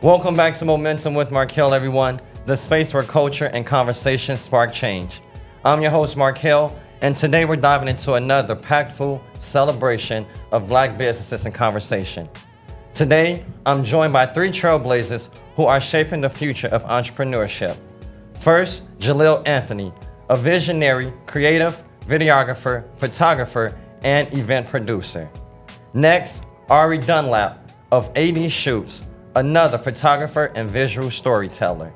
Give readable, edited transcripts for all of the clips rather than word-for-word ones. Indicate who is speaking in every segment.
Speaker 1: Welcome back to Momentum with Markel, everyone, the space where culture and conversation spark change. I'm your host, Markel, and today we're diving into another impactful celebration of Black businesses and conversation. Today, I'm joined by three trailblazers who are shaping the future of entrepreneurship. First, Jaleel Anthony, a visionary, creative, videographer, photographer, and event producer. Next, Arianna Dunlap of AD Shoots, another photographer and visual storyteller.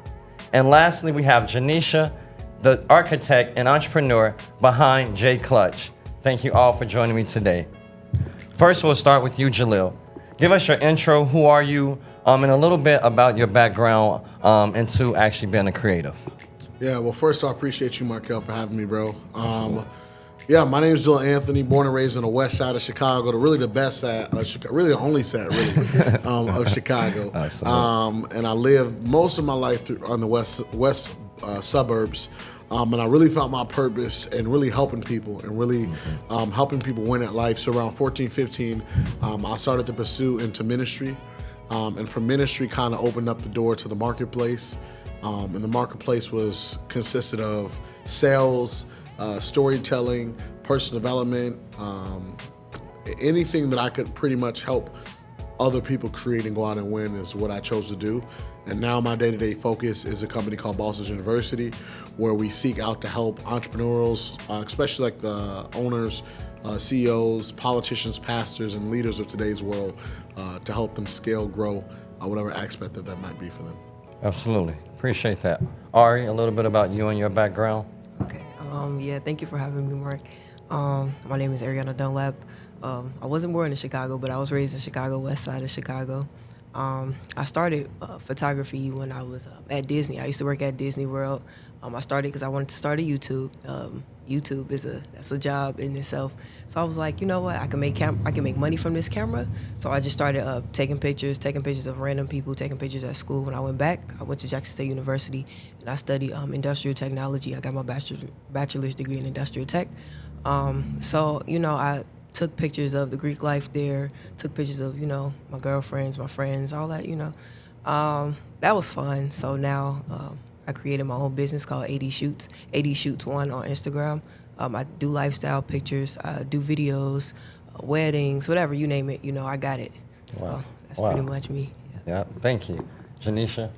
Speaker 1: And lastly, we have Janeisha, the architect and entrepreneur behind Klutch. Thank you all for joining me today. First, we'll start with you, Jaleel. Give us your intro, who are you, and a little bit about your background into actually being a creative.
Speaker 2: Yeah, well, first, I appreciate you, Markel, for having me, bro. Yeah, my name is Jaleel Anthony, born and raised on the west side of Chicago, really the best side, really the only side, really, of Chicago.
Speaker 1: Absolutely.
Speaker 2: And I lived most of my life on the west suburbs, and I really found my purpose in really helping people and really helping people win at life. So around 14, 15, I started to pursue into ministry, and from ministry kind of opened up the door to the marketplace, and the marketplace consisted of sales, storytelling, personal development, anything that I could pretty much help other people create and go out and win is what I chose to do. And now my day-to-day focus is a company called Boston University, where we seek out to help entrepreneurs, especially like the owners, CEOs, politicians, pastors, and leaders of today's world, to help them scale, grow, whatever aspect that might be for them.
Speaker 1: Absolutely. Appreciate that. Ari, a little bit about you and your background.
Speaker 3: Okay. Yeah, thank you for having me, Mark. My name is Arianna Dunlap. I wasn't born in Chicago, but I was raised in Chicago, west side of Chicago. I started photography when I was at Disney. I used to work at Disney World. I started because I wanted to start a YouTube. YouTube that's a job in itself. So I was like, you know what? I can make money from this camera. So I just started taking pictures of random people, taking pictures at school. When I went back, I went to Jackson State University and I studied industrial technology. I got my bachelor's degree in industrial tech. So I took pictures of the Greek life there, took pictures of, my girlfriends, my friends, all that, That was fun. So now I created my own business called AD Shoots, AD Shoots 1 on Instagram. I do lifestyle pictures, I do videos, weddings, whatever, you name it, I got it. So that's pretty much me.
Speaker 1: Yeah, thank you. Janeisha?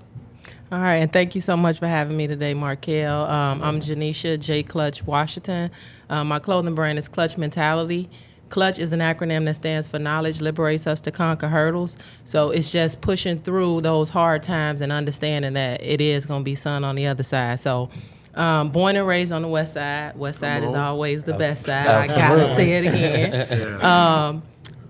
Speaker 4: All right, and thank you so much for having me today, Markel. I'm Janesha Klutch Washington. My clothing brand is Klutch Mentality. Klutch is an acronym that stands for Knowledge Liberates Us to Conquer Hurdles. So it's just pushing through those hard times and understanding that it is going to be sun on the other side. So born and raised on the west side. West side is always the best side.
Speaker 1: Absolutely.
Speaker 4: I got to say it again.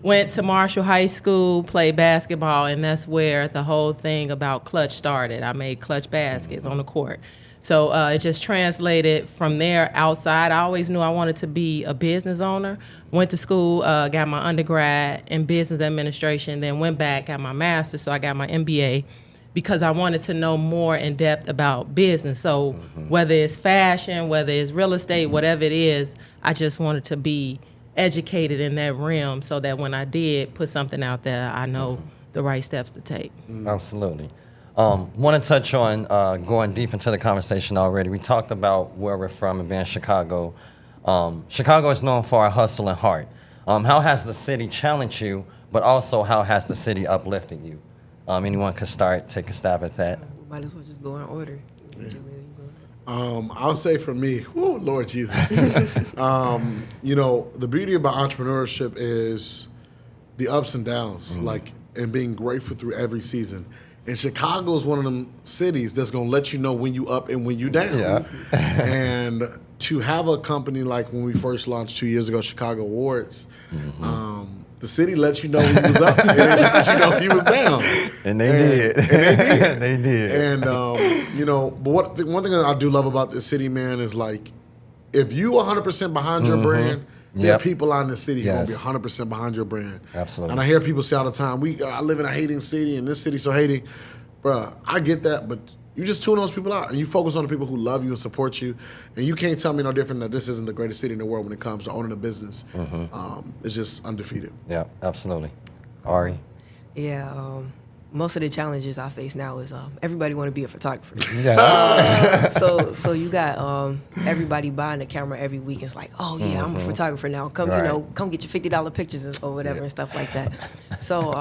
Speaker 4: Went to Marshall High School, played basketball, and that's where the whole thing about Klutch started. I made Klutch baskets on the court. So it just translated from there outside. I always knew I wanted to be a business owner. Went to school, got my undergrad in business administration, then went back, got my master's, so I got my MBA because I wanted to know more in depth about business. So whether it's fashion, whether it's real estate, whatever it is, I just wanted to be educated in that realm so that when I did put something out there, I know the right steps to take.
Speaker 1: Absolutely. Want to touch on going deep into the conversation already. We talked about where we're from and being Chicago. Chicago is known for our hustle and heart. How has the city challenged you, but also how has the city uplifted you? Anyone could start, take a stab at that.
Speaker 3: We might as well just go in order.
Speaker 2: I'll say for me, Lord Jesus, the beauty about entrepreneurship is the ups and downs, and being grateful through every season. And Chicago is one of them cities that's going to let you know when you up and when you down.
Speaker 1: Yeah.
Speaker 2: And to have a company like when we first launched 2 years ago, Chicago Awards, the city lets you know when he was up and they let you know he was down.
Speaker 1: And they did.
Speaker 2: And they did.
Speaker 1: They did.
Speaker 2: And, but one thing that I do love about this city, man, is like, if you 100% behind your brand, there are people out in the city who are going to be 100% behind your brand.
Speaker 1: Absolutely.
Speaker 2: And I hear people say all the time, I live in a hating city and this city's so hating. Bruh, I get that, but you just tune those people out and you focus on the people who love you and support you. And you can't tell me no different that this isn't the greatest city in the world when it comes to owning a business. It's just undefeated.
Speaker 1: Yeah, absolutely. Ari?
Speaker 3: Yeah, most of the challenges I face now is everybody want to be a photographer.
Speaker 1: Yeah.
Speaker 3: So you got everybody buying a camera every week. It's like, oh yeah, I'm a photographer now. Come come get your $50 pictures or whatever and stuff like that. So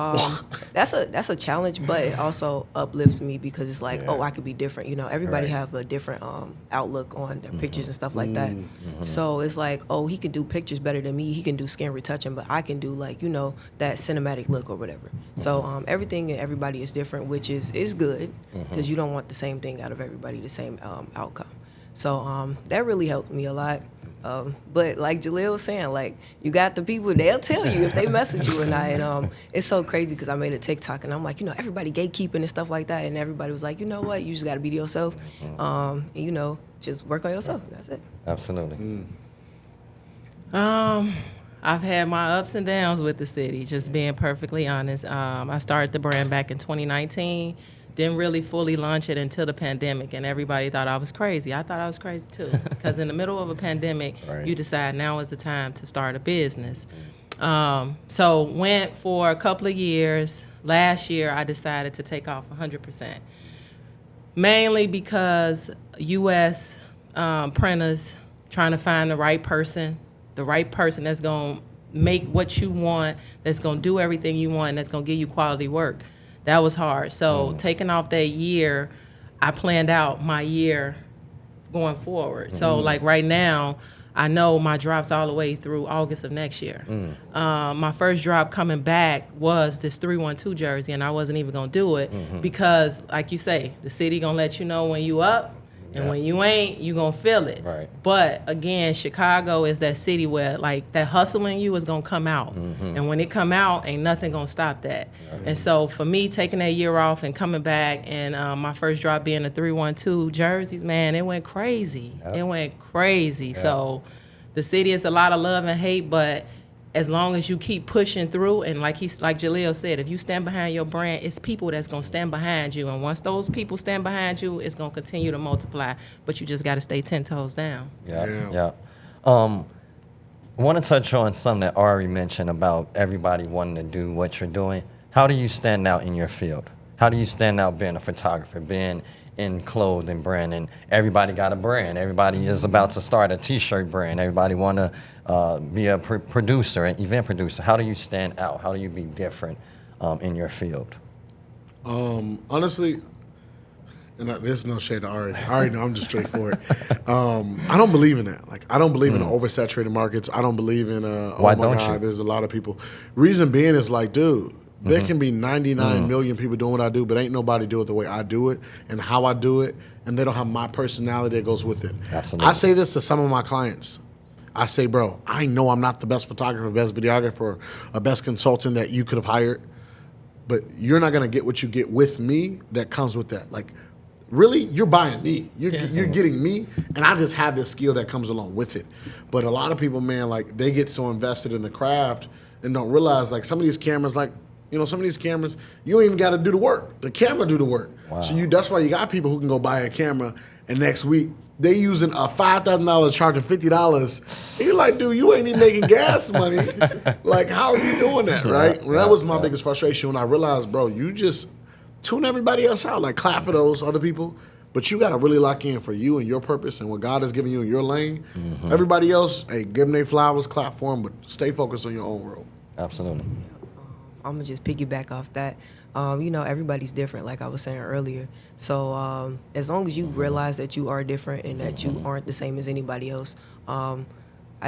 Speaker 3: that's a challenge, but it also uplifts me because it's like, oh, I could be different. You know, everybody have a different outlook on their pictures and stuff like that. So it's like, oh, he can do pictures better than me. He can do skin retouching, but I can do like, you know, that cinematic look or whatever. So everything and everybody is different, which is good because you don't want the same thing out of everybody, the same outcome. So that really helped me a lot. But like Jaleel was saying, like you got the people, they'll tell you if they message you or not. And it's so crazy because I made a TikTok and I'm like, you know, everybody gatekeeping and stuff like that. And everybody was like, you know what, you just got to be yourself. And, you know, just work on yourself. That's it.
Speaker 1: Absolutely.
Speaker 4: I've had my ups and downs with the city, just being perfectly honest. I started the brand back in 2019. Didn't really fully launch it until the pandemic, and everybody thought I was crazy. I thought I was crazy too, because in the middle of a pandemic, you decide now is the time to start a business. So went for a couple of years. Last year, I decided to take off 100%, mainly because U.S. Printers trying to find the right person that's going to make what you want, that's going to do everything you want, and that's going to give you quality work. That was hard. So taking off that year, I planned out my year going forward. So like right now, I know my drop's all the way through August of next year. My first drop coming back was this 312 jersey, and I wasn't even going to do it because, like you say, the city going to let you know when you up. And when you ain't, you gonna feel it.
Speaker 1: Right.
Speaker 4: But again, Chicago is that city where like that hustle in you is gonna come out. And when it come out, ain't nothing gonna stop that. And so for me, taking that year off and coming back and my first drop being the 312 jerseys, man, it went crazy. It went crazy. So the city is a lot of love and hate, but as long as you keep pushing through, and like Jaleel said, if you stand behind your brand, it's people that's gonna stand behind you, and once those people stand behind you, it's gonna continue to multiply. But you just gotta stay 10 toes down.
Speaker 1: Yeah. I want to touch on something that Ari mentioned about everybody wanting to do what you're doing. How do you stand out in your field? How do you stand out being a photographer, being in clothing brand, and everybody got a brand. Everybody is about to start a T-shirt brand. Everybody want to be a producer, an event producer. How do you stand out? How do you be different in your field?
Speaker 2: Honestly, and there's no shade to Ari. Ari, no, I'm just straightforward. I don't believe in that. Like, I don't believe in oversaturated markets. I don't believe in
Speaker 1: Why don't you?
Speaker 2: There's a lot of people. Reason being is like, dude, there can be 99 million people doing what I do, but ain't nobody do it the way I do it and how I do it, and they don't have my personality that goes with it.
Speaker 1: Absolutely.
Speaker 2: I say this to some of my clients. I say, bro, I know I'm not the best photographer, best videographer, or best consultant that you could have hired, but you're not going to get what you get with me that comes with that. Like, really, you're buying me. You're getting me, and I just have this skill that comes along with it. But a lot of people, man, like, they get so invested in the craft and don't realize, like, some of these cameras, like, you know, some of these cameras, you don't even got to do the work. The camera do the work.
Speaker 1: Wow.
Speaker 2: So that's why you got people who can go buy a camera, and next week they using a $5,000 charging $50. And you're like, dude, you ain't even making gas money. Like, how are you doing that, right? Well, that was my biggest frustration when I realized, bro, you just tune everybody else out. Like, clap for those other people, but you got to really lock in for you and your purpose and what God has given you in your lane. Everybody else, hey, give them their flowers, clap for them, but stay focused on your own world.
Speaker 1: Absolutely.
Speaker 3: I'm gonna just piggyback off that. You know, everybody's different, like I was saying earlier. So as long as you realize that you are different and that you aren't the same as anybody else, I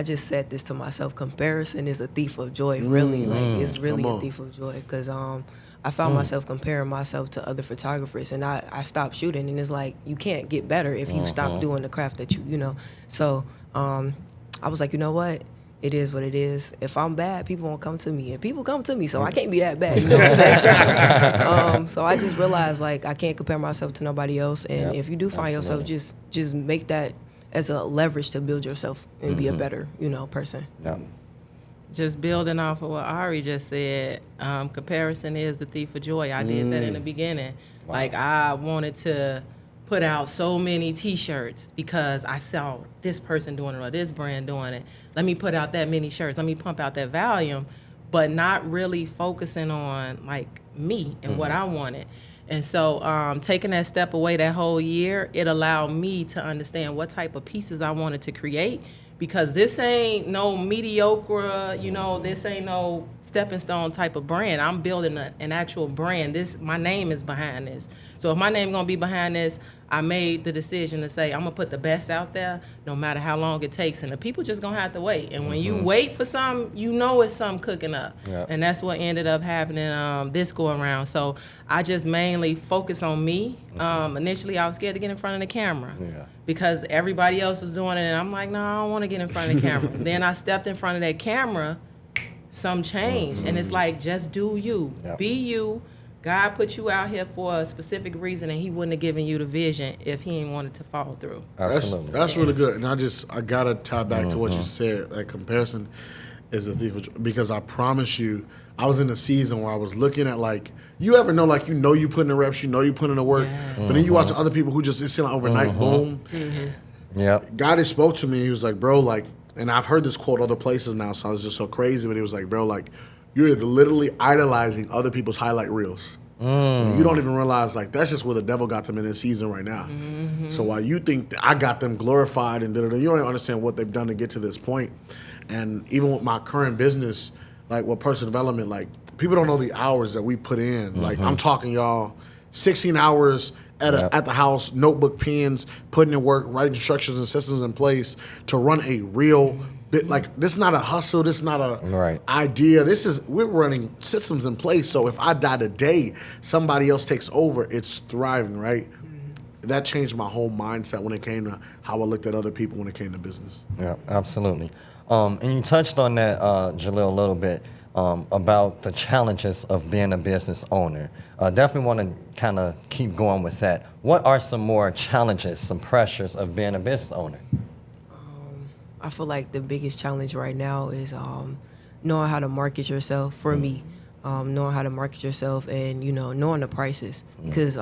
Speaker 3: just said this to myself: comparison is a thief of joy. Really, like it's really a thief of joy. Because I found myself comparing myself to other photographers, and I stopped shooting. And it's like, you can't get better if you stop doing the craft that you know. So I was like, you know what? It is what it is. If I'm bad, people won't come to me. And people come to me, so I can't be that bad. You know what I'm saying? So I just realized, like, I can't compare myself to nobody else. And if you do find yourself, just make that as a leverage to build yourself and be a better, you know, person.
Speaker 1: Yeah.
Speaker 4: Just building off of what Ari just said, comparison is the thief of joy. I did that in the beginning. Wow. Like, I wanted to put out so many T-shirts because I saw this person doing it or this brand doing it. Let me put out that many shirts. Let me pump out that volume, but not really focusing on, like, me and what I wanted. And so taking that step away that whole year, it allowed me to understand what type of pieces I wanted to create, because this ain't no mediocre, this ain't no stepping stone type of brand. I'm building an actual brand. My name is behind this. So if my name gonna be behind this, I made the decision to say I'm gonna put the best out there, no matter how long it takes, and the people just gonna have to wait. And when you wait for something, it's something cooking up, and that's what ended up happening this go around. So I just mainly focus on me. Initially, I was scared to get in front of the camera because everybody else was doing it, and I'm like, no, I don't want to get in front of the camera. Then I stepped in front of that camera, some changed, and it's like, just do you, be you. God put you out here for a specific reason, and he wouldn't have given you the vision if he ain't wanted to follow through.
Speaker 2: Absolutely. That's really good. And I gotta tie back to what you said. Like, comparison is a thief, because I promise you, I was in a season where I was looking at, like, you ever know, like, you put in the reps, you put in the work, but then you watch other people who just, it's like overnight, boom. God had spoke to me. He was like, bro, like, and I've heard this quote other places now, so I was just so crazy, but he was like, bro, like, you're literally idolizing other people's highlight reels. You don't even realize, like, that's just where the devil got them in this season right now. So while you think that I got them glorified and you don't even understand what they've done to get to this point. And even with my current business, like with personal development, like, people don't know the hours that we put in. Like, I'm talking, y'all, 16 hours at the house, notebook, pens, putting in work, writing structures and systems in place to run a real like, this is not a hustle, this is not a idea. We're running systems in place. So if I die today, somebody else takes over, it's thriving, right? That changed my whole mindset when it came to how I looked at other people when it came to business. Yeah,
Speaker 1: absolutely. And you touched on that, Jaleel, a little bit about the challenges of being a business owner. Definitely want to kind of keep going with that. What are some more challenges, some pressures of being a business owner?
Speaker 3: I feel like the biggest challenge right now is knowing how to market yourself. For me, knowing how to market yourself and knowing the prices, because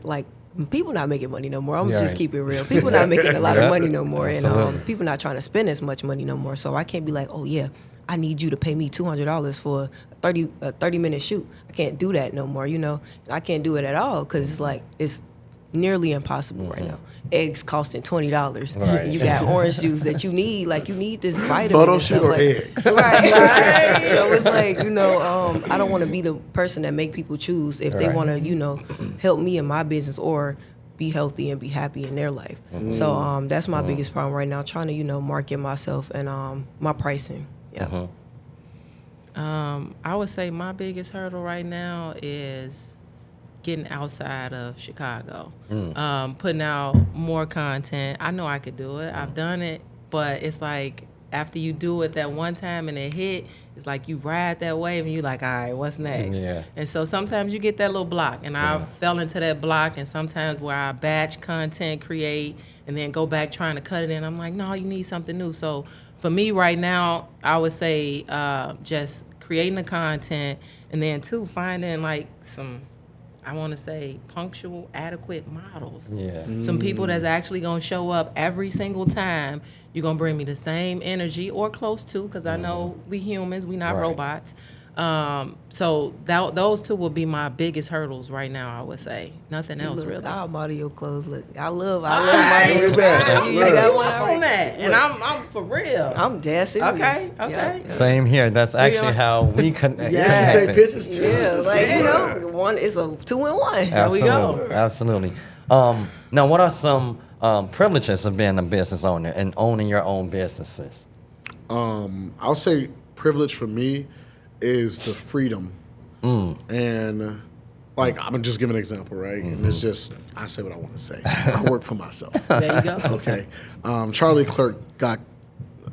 Speaker 3: like, people not making money no more. I'm just keep it real. People not making a lot of money no more, and people not trying to spend as much money no more. So I can't be like, oh yeah, I need you to pay me $200 for a 30-minute shoot. I can't do that no more, And I can't do it at all, because it's like, it's nearly impossible right now. Eggs costing $20. And you got orange juice that you need. Like, you need this vitamin.
Speaker 2: Photo shoot or eggs.
Speaker 3: Right. So it's like, I don't want to be the person that make people choose if they want to, help me in my business or be healthy and be happy in their life. So that's my biggest problem right now, trying to, market myself and my pricing. Yeah.
Speaker 4: I would say my biggest hurdle right now is getting outside of Chicago, putting out more content. I know I could do it. I've done it, but it's like, after you do it that one time and it hit, it's like you ride that wave and you're like, all right, what's next? And so sometimes you get that little block, and I fell into that block, and sometimes where I batch content, create, and then go back trying to cut it in, I'm like, no, you need something new. So for me right now, I would say just creating the content, and then too, finding like some, I want to say, punctual, adequate models. Some people that's actually going to show up every single time. You're going to bring me the same energy or close to, because I know we humans, we not robots. So those two will be my biggest hurdles right now, I would say. Nothing else, really.
Speaker 3: I'll model your clothes. Look, I love modeling.
Speaker 4: You got one on that, and I'm for real.
Speaker 3: I'm dead serious.
Speaker 4: Okay.
Speaker 3: Yeah.
Speaker 1: Same here. That's actually how we connect.
Speaker 2: You should take pictures too.
Speaker 3: Yeah, like, one is a 2-in-1.
Speaker 1: There we go. Absolutely. Now, what are some privileges of being a business owner and owning your own businesses?
Speaker 2: I'll say privilege for me is the freedom. And like, I'm just giving an example, right? And it's just, I say what I want to say. I work for myself.
Speaker 4: There you go.
Speaker 2: Okay. Charlie Clerk got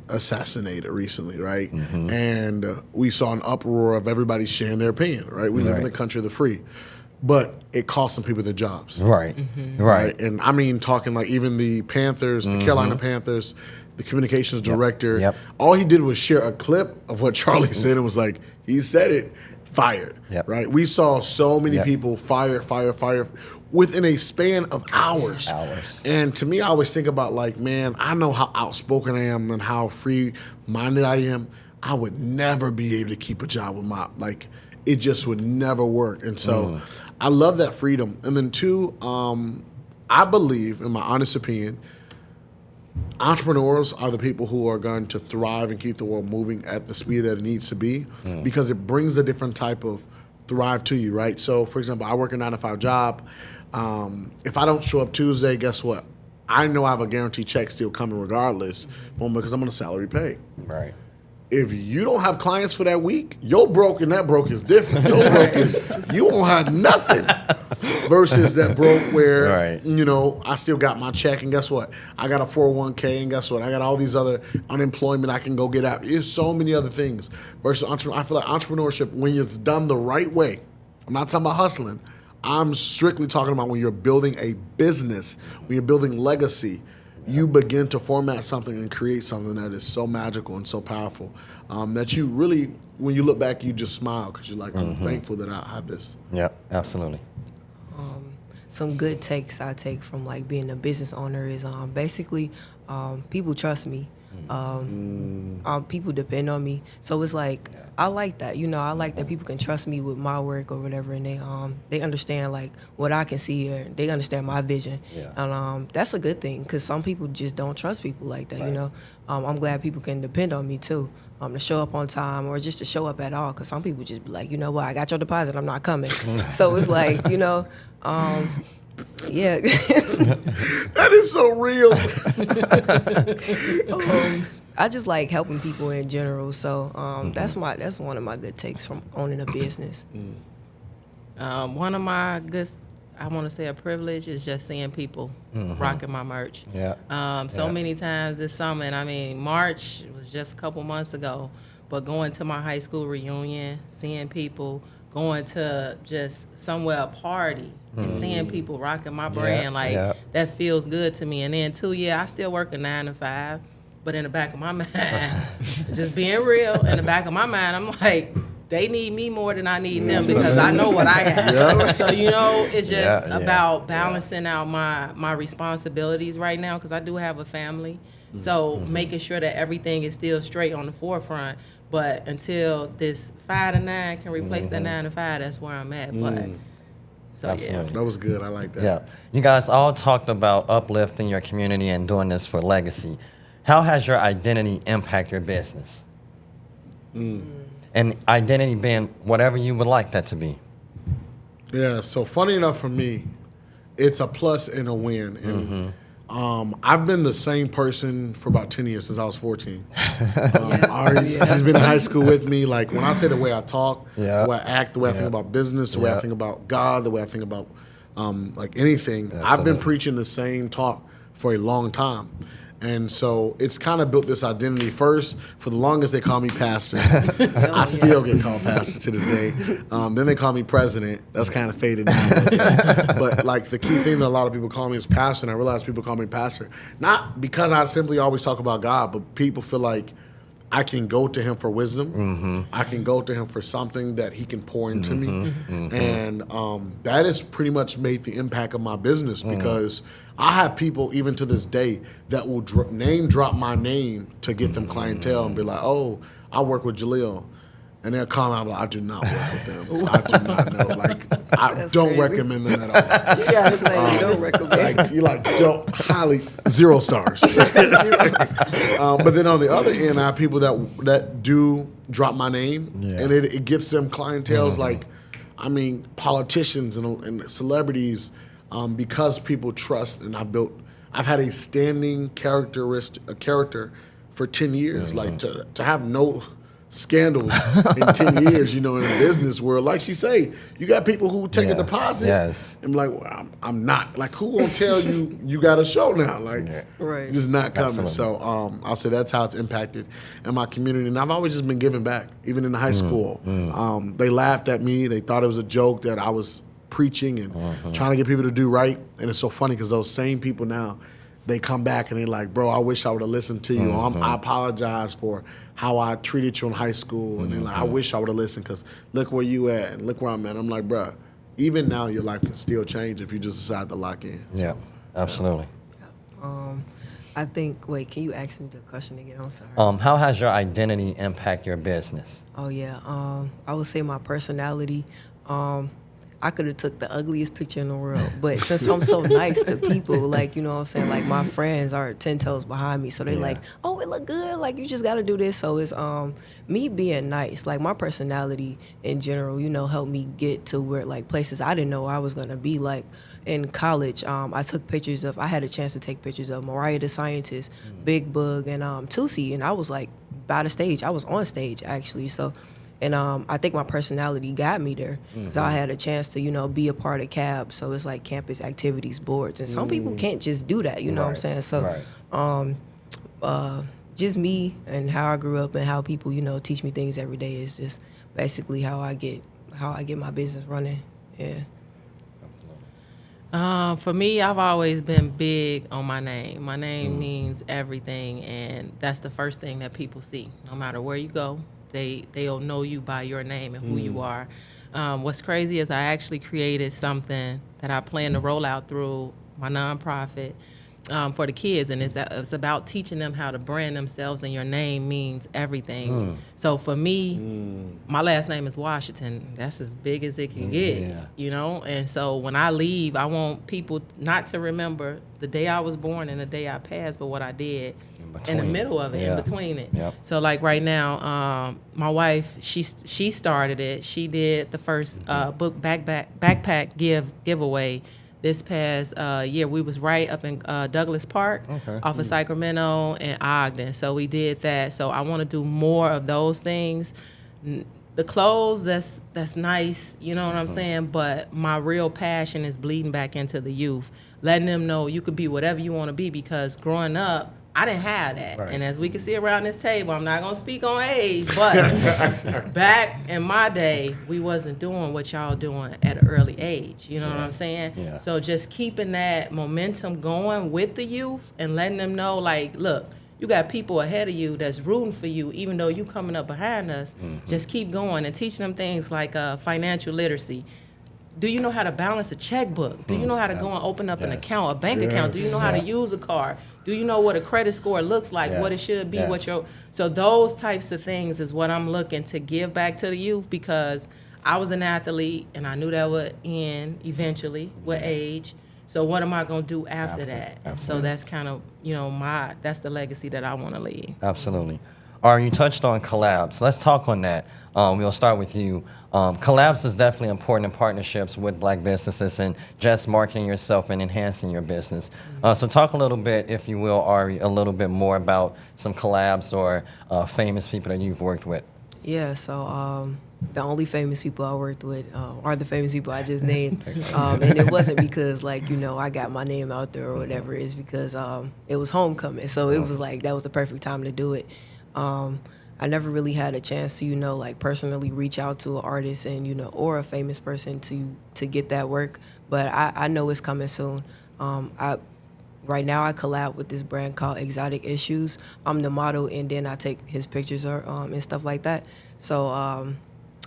Speaker 2: assassinated recently, right? And we saw an uproar of everybody sharing their opinion, right? We live in the country of the free. But it cost some people their jobs. Right. And I mean, talking like even the Panthers, the Carolina Panthers, the communications director, all he did was share a clip of what Charlie said and was like, he said it, fired, right? We saw so many people fire within a span of hours. And to me, I always think about like, man, I know how outspoken I am and how free-minded I am. I would never be able to keep a job with it just would never work. And so I love that freedom. And then two, I believe, in my honest opinion, entrepreneurs are the people who are going to thrive and keep the world moving at the speed that it needs to be because it brings a different type of thrive to you, right? So, for example, I work a 9-to-5 job. If I don't show up Tuesday, guess what? I know I have a guaranteed check still coming regardless, because I'm on a salary pay.
Speaker 1: Right.
Speaker 2: If you don't have clients for that week, your broke and that broke is different. Your broke is you won't have nothing versus that broke where, I still got my check and guess what? I got a 401k and guess what? I got all these other unemployment I can go get out. There's so many other things versus I feel like entrepreneurship, when it's done the right way, I'm not talking about hustling. I'm strictly talking about when you're building a business, when you're building legacy, you begin to format something and create something that is so magical and so powerful that you really, when you look back, you just smile because you're like, I'm thankful that I have this.
Speaker 1: Yeah, absolutely.
Speaker 3: Some good takes I take from like being a business owner is basically people trust me. People depend on me, so it's like I like that. I like that people can trust me with my work or whatever, and they understand like what I can see, or they understand my vision, and that's a good thing because some people just don't trust people like that.
Speaker 1: Right.
Speaker 3: I'm glad people can depend on me too, to show up on time or just to show up at all. Because some people just be like, you know what, I got your deposit, I'm not coming. So it's like, yeah.
Speaker 2: That is so real.
Speaker 3: I just like helping people in general. So that's one of my good takes from owning a business.
Speaker 4: One of my good, I want to say a privilege, is just seeing people rocking my merch.
Speaker 1: Yeah.
Speaker 4: So many times this summer, and I mean, March was just a couple months ago, but going to my high school reunion, seeing people, going to just somewhere, a party, and seeing people rocking my brand, that feels good to me. And then too, I still work a 9-to-5, but in the back of my mind, just being real, in the back of my mind, I'm like, they need me more than I need them because I know what I have. So, it's just about balancing out my responsibilities right now because I do have a family. So making sure that everything is still straight on the forefront. But until this 5 to 9 can replace that 9 to 5, that's where I'm at. But so
Speaker 1: Absolutely.
Speaker 2: That was good. I like that.
Speaker 1: Yeah. You guys all talked about uplifting your community and doing this for legacy. How has your identity impacted your business? And identity being whatever you would like that to be.
Speaker 2: Yeah, so funny enough for me, it's a plus and a win. And I've been the same person for about 10 years since I was 14. She's been in high school with me. Like when I say the way I talk, the way I act, the way I think about business, the way I think about God, the way I think about like anything, I've been preaching the same talk for a long time. And so it's kind of built this identity first. For the longest, they call me pastor. I still get called pastor to this day. Then they call me president. That's kind of faded now. But like the key thing that a lot of people call me is pastor, and I realize people call me pastor. Not because I simply always talk about God, but people feel like I can go to him for wisdom. I can go to him for something that he can pour into me. And that has pretty much made the impact of my business because I have people even to this day that will name drop my name to get them clientele and be like, oh, I work with Jaleel. And they'll call me, I'm like, I do not work with them. I do not know. Like, I don't recommend them at all.
Speaker 3: You gotta say you don't recommend.
Speaker 2: Like, you like, don't, highly, 0 stars. But then on the other end, I have people that do drop my name, and it gets them clientele like, I mean, politicians and celebrities, because people trust, and I've had a standing character for 10 years. Like, to have no scandals in 10 years, in the business world. Like she say, you got people who take a deposit.
Speaker 1: Yes.
Speaker 2: I'm like, well, I'm not. Like, who gonna tell you got a show now? Like, just not coming.
Speaker 1: Absolutely.
Speaker 2: So I'll say that's how it's impacted in my community. And I've always just been giving back, even in high school. They laughed at me. They thought it was a joke that I was preaching and trying to get people to do right. And it's so funny because those same people now, they come back and they're like, bro, I wish I would have listened to you. I apologize for how I treated you in high school. And they're like, I wish I would have listened because look where you at and look where I'm at. I'm like, bro, even now your life can still change if you just decide to lock in.
Speaker 1: Yeah, absolutely.
Speaker 3: I think. Wait, can you ask me the question again? I'm sorry.
Speaker 1: How has your identity impact your business?
Speaker 3: Oh yeah. I would say my personality. I could have took the ugliest picture in the world, but since I'm so nice to people, like, you know what I'm saying, like my friends are 10 toes behind me, so they like, oh, it look good, like you just got to do this. So it's me being nice, like my personality in general, you know, helped me get to where like places I didn't know I was gonna be. Like in college, I took pictures of. I had a chance to take pictures of Mariah the Scientist, Big Bug, and Tusi, and I was like by the stage. I was on stage actually, so. And I think my personality got me there because I had a chance to, you know, be a part of CAB. So it's like campus activities boards. And some people can't just do that, you know what I'm saying? So just me and how I grew up and how people, you know, teach me things every day is just basically how I get my business running. Yeah.
Speaker 4: For me, I've always been big on my name. My name means everything, and that's the first thing that people see. No matter where you go, they'll know you by your name and who you are. What's crazy is I actually created something that I plan to roll out through my nonprofit for the kids, and it's about teaching them how to brand themselves, and your name means everything. So for me, my last name is Washington. That's as big as it can get, you know? And so when I leave, I want people not to remember the day I was born and the day I passed, but what I did in the middle of it, in between it. So like right now, my wife, she started it. She did the first book backpack giveaway this past year. We was right up in Douglas Park off of Sacramento and Ogden. So we did that. So I want to do more of those things. The clothes, that's nice, you know what I'm saying? But my real passion is bleeding back into the youth, letting them know you could be whatever you want to be, because growing up, I didn't have that. And as we can see around this table, I'm not going to speak on age, but back in my day, we wasn't doing what y'all doing at an early age. You know what I'm saying? So just keeping that momentum going with the youth and letting them know, like, look, you got people ahead of you that's rooting for you, even though you coming up behind us. Just keep going and teaching them things like financial literacy. Do you know how to balance a checkbook? Do you know how to go and open up an account, a bank account? Do you know how to use a card? Do you know what a credit score looks like, what it should be, so those types of things is what I'm looking to give back to the youth, because I was an athlete and I knew that would end eventually with age. So what am I going to do after that? So that's kind of, you know, that's the legacy that I want to leave.
Speaker 1: Absolutely. Ari, you touched on collabs. Let's talk on that. We'll start with you. Collabs is definitely important in partnerships with Black businesses and just marketing yourself and enhancing your business. So talk a little bit, if you will, Ari, a little bit more about some collabs or famous people that you've worked with.
Speaker 3: Yeah, so the only famous people I worked with are the famous people I just named. And it wasn't because, like, you know, I got my name out there or whatever. It's because it was homecoming. So it was like, that was the perfect time to do it. I never really had a chance to, you know, like personally reach out to an artist and, you know, or a famous person to get that work. But I know it's coming soon. Right now I collab with this brand called Exotic Issues. I'm the model, and then I take his pictures and stuff like that. So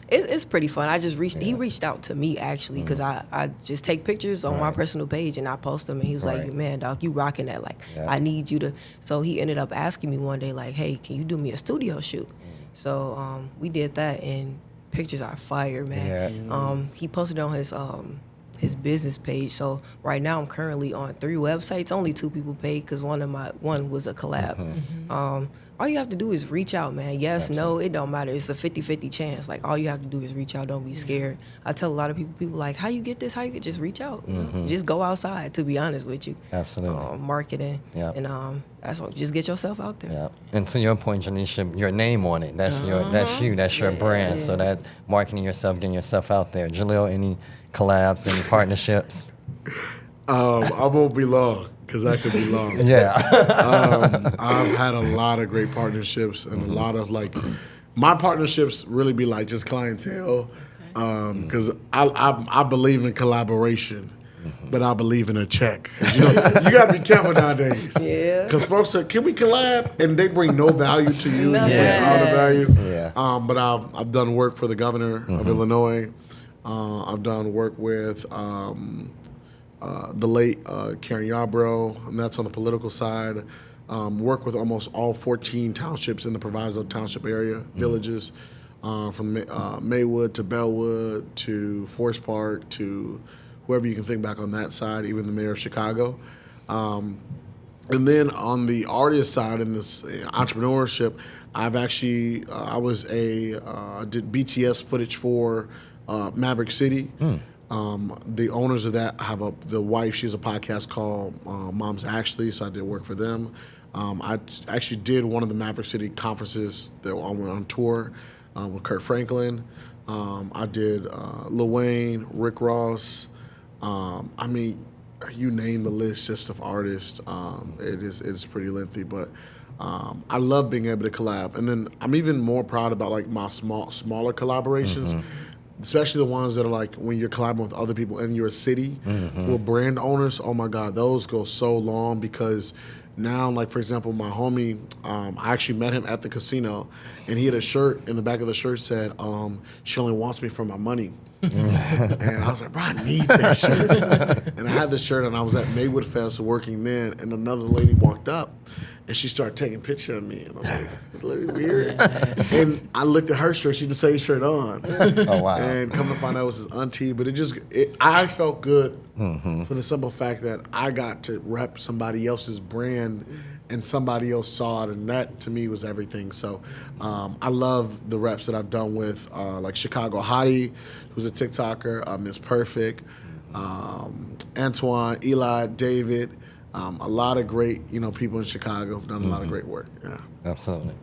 Speaker 3: it's pretty fun. He reached out to me actually, because I just take pictures on my personal page and I post them, and he was like, man, dog, you rocking that. Like, I need you to. So he ended up asking me one day, like, hey, can you do me a studio shoot? So we did that, and pictures are fire, man. He posted it on his business page. So right now I'm currently on 3 websites. Only 2 people paid because one was a collab. All you have to do is reach out, man. Yes, no, it don't matter. It's a 50-50 chance. Like, all you have to do is reach out. Don't be scared. I tell a lot of people like, how you get this? How you get? Just reach out. You know? Just go outside, to be honest with you.
Speaker 1: Absolutely.
Speaker 3: Marketing. And that's all. Just get yourself out there.
Speaker 1: Yeah. And to your point, Janeisha, your name on it. That's that's your brand. So that marketing yourself, getting yourself out there. Jaleel, any collabs, any partnerships?
Speaker 2: I won't be long, because that could be long. I've had a lot of great partnerships, and a lot of, like, my partnerships really be like just clientele, because I believe in collaboration, but I believe in a check. You know, you got to be careful nowadays. Because folks say, can we collab? And they bring no value to you. All the value. But I've done work for the governor of Illinois. I've done work with the late Karen Yarbrough, and that's on the political side. work with almost all 14 townships in the Proviso Township area, villages, from Maywood to Bellwood to Forest Park to whoever you can think back on that side, even the mayor of Chicago. And then on the artist side in this entrepreneurship, I've actually, I did BTS footage for Maverick City. The owners of that have the wife, she has a podcast called Moms Actually, so I did work for them. I actually did one of the Maverick City conferences that I went on tour with Kurt Franklin. I did Lil Wayne, Rick Ross. I mean, you name the list just of artists. It is pretty lengthy, but I love being able to collab. And then I'm even more proud about like my smaller collaborations, especially the ones that are like when you're collaborating with other people in your city with brand owners. Oh my God, those go so long because now, like for example, my homie, I actually met him at the casino, and he had a shirt. In the back of the shirt said, "She only wants me for my money." And I was like, bro, I need that shirt. And I had the shirt, and I was at Maywood Fest working then, and another lady walked up, and she started taking a picture of me. And I'm like, it's a little weird. And I looked at her shirt, she had the same shirt on.
Speaker 1: Oh, wow.
Speaker 2: And come to find out it was his auntie. But I felt good for the simple fact that I got to rep somebody else's brand, and somebody else saw it, and that to me was everything. So I love the reps that I've done with like Chicago Hottie, who's a TikToker, Miss Perfect, Antoine, Eli, David, a lot of great people in Chicago have done a lot of great work. Yeah,
Speaker 1: Absolutely.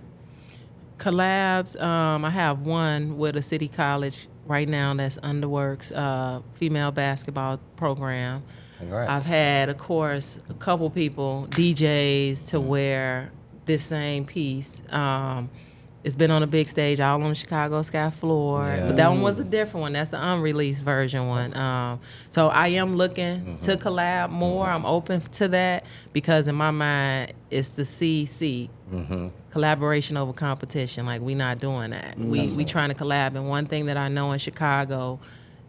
Speaker 4: Collabs, I have one with a city college right now that's underworks, female basketball program.
Speaker 1: Congrats.
Speaker 4: I've had, of course, a couple people, DJs, to wear this same piece. It's been on a big stage, all on the Chicago Sky floor.
Speaker 1: Yeah.
Speaker 4: But that one was a different one. That's the unreleased version one. So I am looking to collab more. I'm open to that because in my mind, it's the CC. Collaboration over competition. Like, we not doing that. We trying to collab. And one thing that I know in Chicago,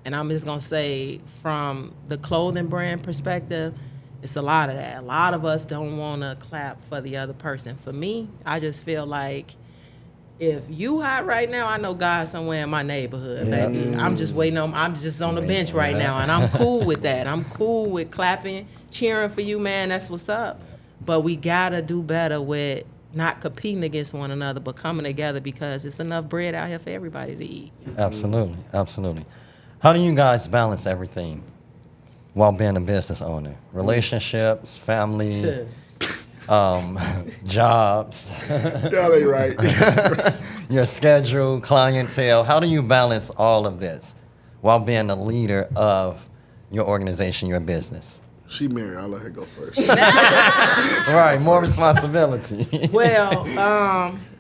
Speaker 4: and I'm just going to say from the clothing brand perspective, it's a lot of that. A lot of us don't want to clap for the other person. For me, I just feel like if you hot right now, I know God somewhere in my neighborhood, baby. I'm just waiting on, I'm just on the bench right now, and I'm cool with that. I'm cool with clapping, cheering for you, man. That's what's up. But we got to do better with not competing against one another, but coming together because it's enough bread out here for everybody to eat.
Speaker 1: Absolutely. Absolutely. How do you guys balance everything while being a business owner? Relationships, family, jobs,
Speaker 2: yeah, they right.
Speaker 1: your schedule, clientele. How do you balance all of this while being the leader of your organization, your business?
Speaker 2: She married. I'll let her go first.
Speaker 1: Right, more responsibility.
Speaker 4: Well,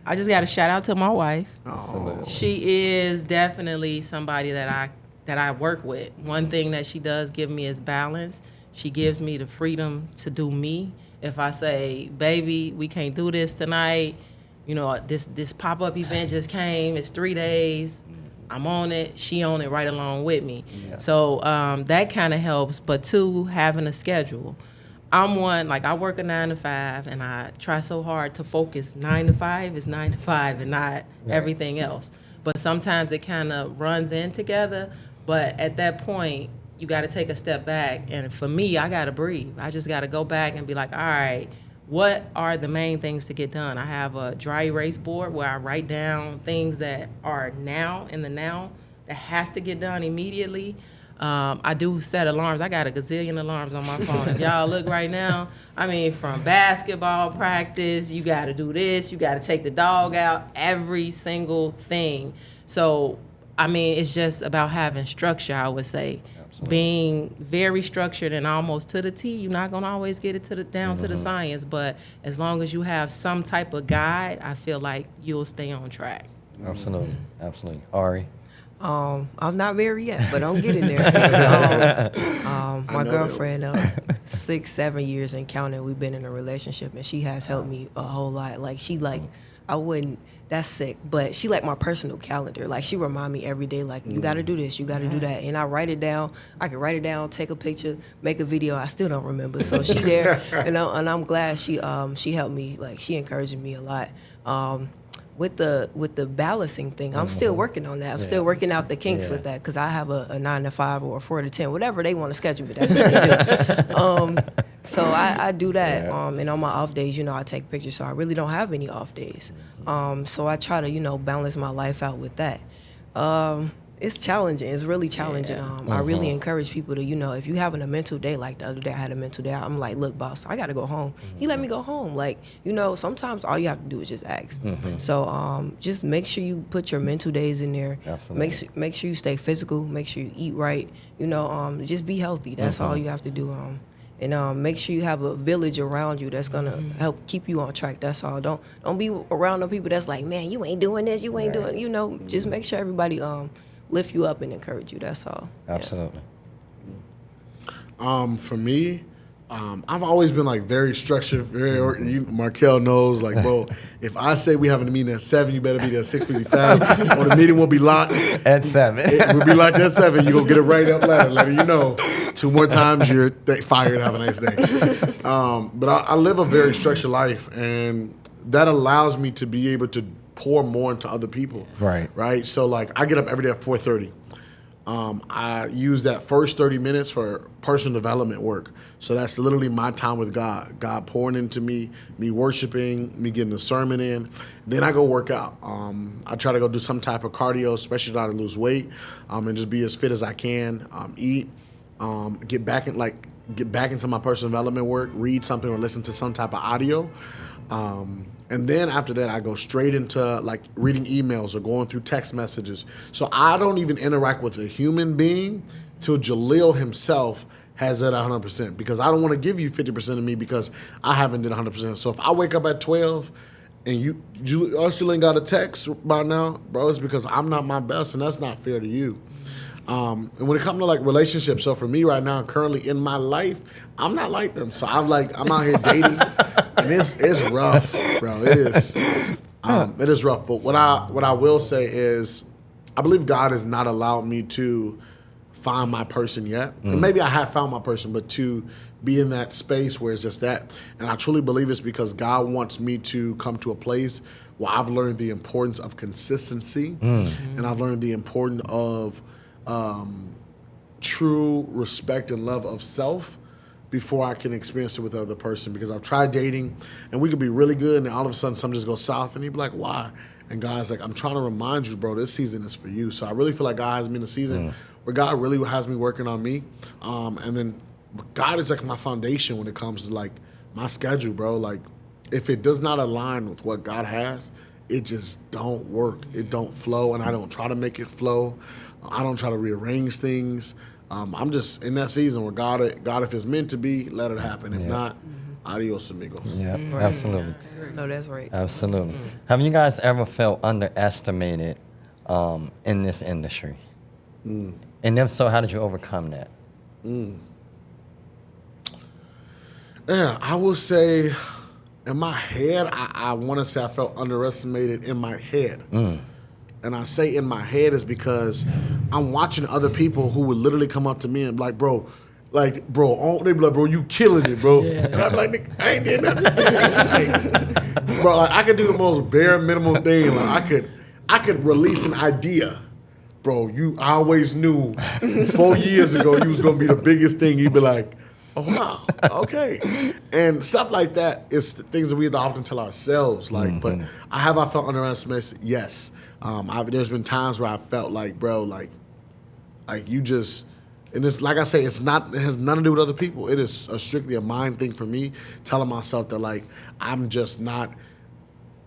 Speaker 4: I just got to shout out to my wife.
Speaker 2: Oh.
Speaker 4: She is definitely somebody that I work with. One thing that she does give me is balance. She gives me the freedom to do me. If I say, baby, we can't do this tonight, this pop-up event just came, it's 3 days, I'm on it, she on it right along with me. Yeah. So that kind of helps, but two, having a schedule. I'm one, like I work a 9 to 5 and I try so hard to focus 9 to 5 is 9 to 5 and not everything else. But sometimes it kind of runs in together, but at that point, you got to take a step back. And for me, I got to breathe. I just got to go back and be like, all right, what are the main things to get done? I have a dry erase board where I write down things that are now in the now that has to get done immediately. I do set alarms. I got a gazillion alarms on my phone. If y'all look right now, I mean, from basketball practice, you got to do this, you got to take the dog out, every single thing. So, I mean, it's just about having structure, I would say. Being very structured and almost to the T. You're not gonna always get it down to the science, but as long as you have some type of guide, I feel like you'll stay on track.
Speaker 1: Absolutely, absolutely. Ari?
Speaker 3: I'm not married yet, but I'm getting there. My girlfriend, 6-7 years and counting, we've been in a relationship, and she has helped me a whole lot. Like, she I wouldn't. That's sick. But she like my personal calendar. Like she remind me every day, like you got to do this, you got to do that, and I write it down. I can write it down, take a picture, make a video. I still don't remember. So she there, and I'm glad she helped me. Like she encouraged me a lot. With the balancing thing, I'm still working on that. I'm still working out the kinks with that because I have a 9 to 5 or a 4 to 10, whatever they want to schedule me. That's what they do. So I do that. And on my off days, I take pictures. So I really don't have any off days. So I try to balance my life out with that. It's challenging. It's really challenging. I really encourage people to, if you're having a mental day, like the other day I had a mental day, I'm like, look, boss, I got to go home. He let me go home. Like, sometimes all you have to do is just ask. So just make sure you put your mental days in there.
Speaker 1: Absolutely.
Speaker 3: Make sure you stay physical. Make sure you eat right. Just be healthy. That's all you have to do. And make sure you have a village around you that's gonna help keep you on track. That's all. Don't be around the people that's like, man, you ain't doing this, you ain't doing. Just make sure everybody lift you up and encourage you. That's all.
Speaker 1: Absolutely.
Speaker 2: For me, I've always been like very structured. Markel knows, like, bro, if I say we having a meeting at 7, you better be there at 6:55, or the meeting will be locked
Speaker 1: At 7.
Speaker 2: We'll be locked at 7. You gonna get it right up later. Letting you know 2 more times you're fired. Have a nice day. But I live a very structured life, and that allows me to be able to pour more into other people. Right. So like I get up every day at 4:30. I use that first 30 minutes for personal development work. So that's literally my time with God. God pouring into me worshiping, me getting a sermon in. Then I go work out. I try to go do some type of cardio, especially try to lose weight, and just be as fit as I can. Eat, get back into my personal development work, read something or listen to some type of audio. And then after that, I go straight into like reading emails or going through text messages. So I don't even interact with a human being till Jaleel himself has that 100%, because I don't want to give you 50% of me because I haven't did 100%. So if I wake up at 12 and you still ain't got a text by now, bro, it's because I'm not my best, and that's not fair to you. And when it comes to like relationships, so for me right now, currently in my life, I'm not like them. So I'm out here dating, and it's rough, bro. It is. It is rough. But what I will say is, I believe God has not allowed me to find my person yet. And maybe I have found my person, but to be in that space where it's just that. And I truly believe it's because God wants me to come to a place where I've learned the importance of consistency, and I've learned the importance of true respect and love of self before I can experience it with the other person. Because I've tried dating, and we could be really good, and then all of a sudden something just goes south, and you'd be like, why? And God's like, I'm trying to remind you, bro, this season is for you. So I really feel like God has me in a season where God really has me working on me. And then God is like my foundation when it comes to like my schedule, bro. Like if it does not align with what God has, it just don't work. It don't flow, and I don't try to make it flow. I don't try to rearrange things. I'm just in that season where God, if it's meant to be, let it happen. If not, adios amigos.
Speaker 1: Yeah, absolutely.
Speaker 3: No, that's right.
Speaker 1: Absolutely. Have you guys ever felt underestimated in this industry? And if so, how did you overcome that?
Speaker 2: Yeah, I will say in my head, I want to say I felt underestimated in my head. And I say in my head is because I'm watching other people who would literally come up to me and be like, bro, they be like, bro, you killing it, bro. And I'm like, nigga, I ain't did nothing. Bro, like I could do the most bare minimum thing. Like I could release an idea. Bro, I always knew 4 years ago you was gonna be the biggest thing. You'd be like, oh wow, okay. And stuff like that is things that we often tell ourselves. Like, but I felt underestimated? Yes. There's been times where I felt like, bro, like you just, and it's like I say, it has nothing to do with other people. It is strictly a mind thing for me, telling myself that like I'm just not,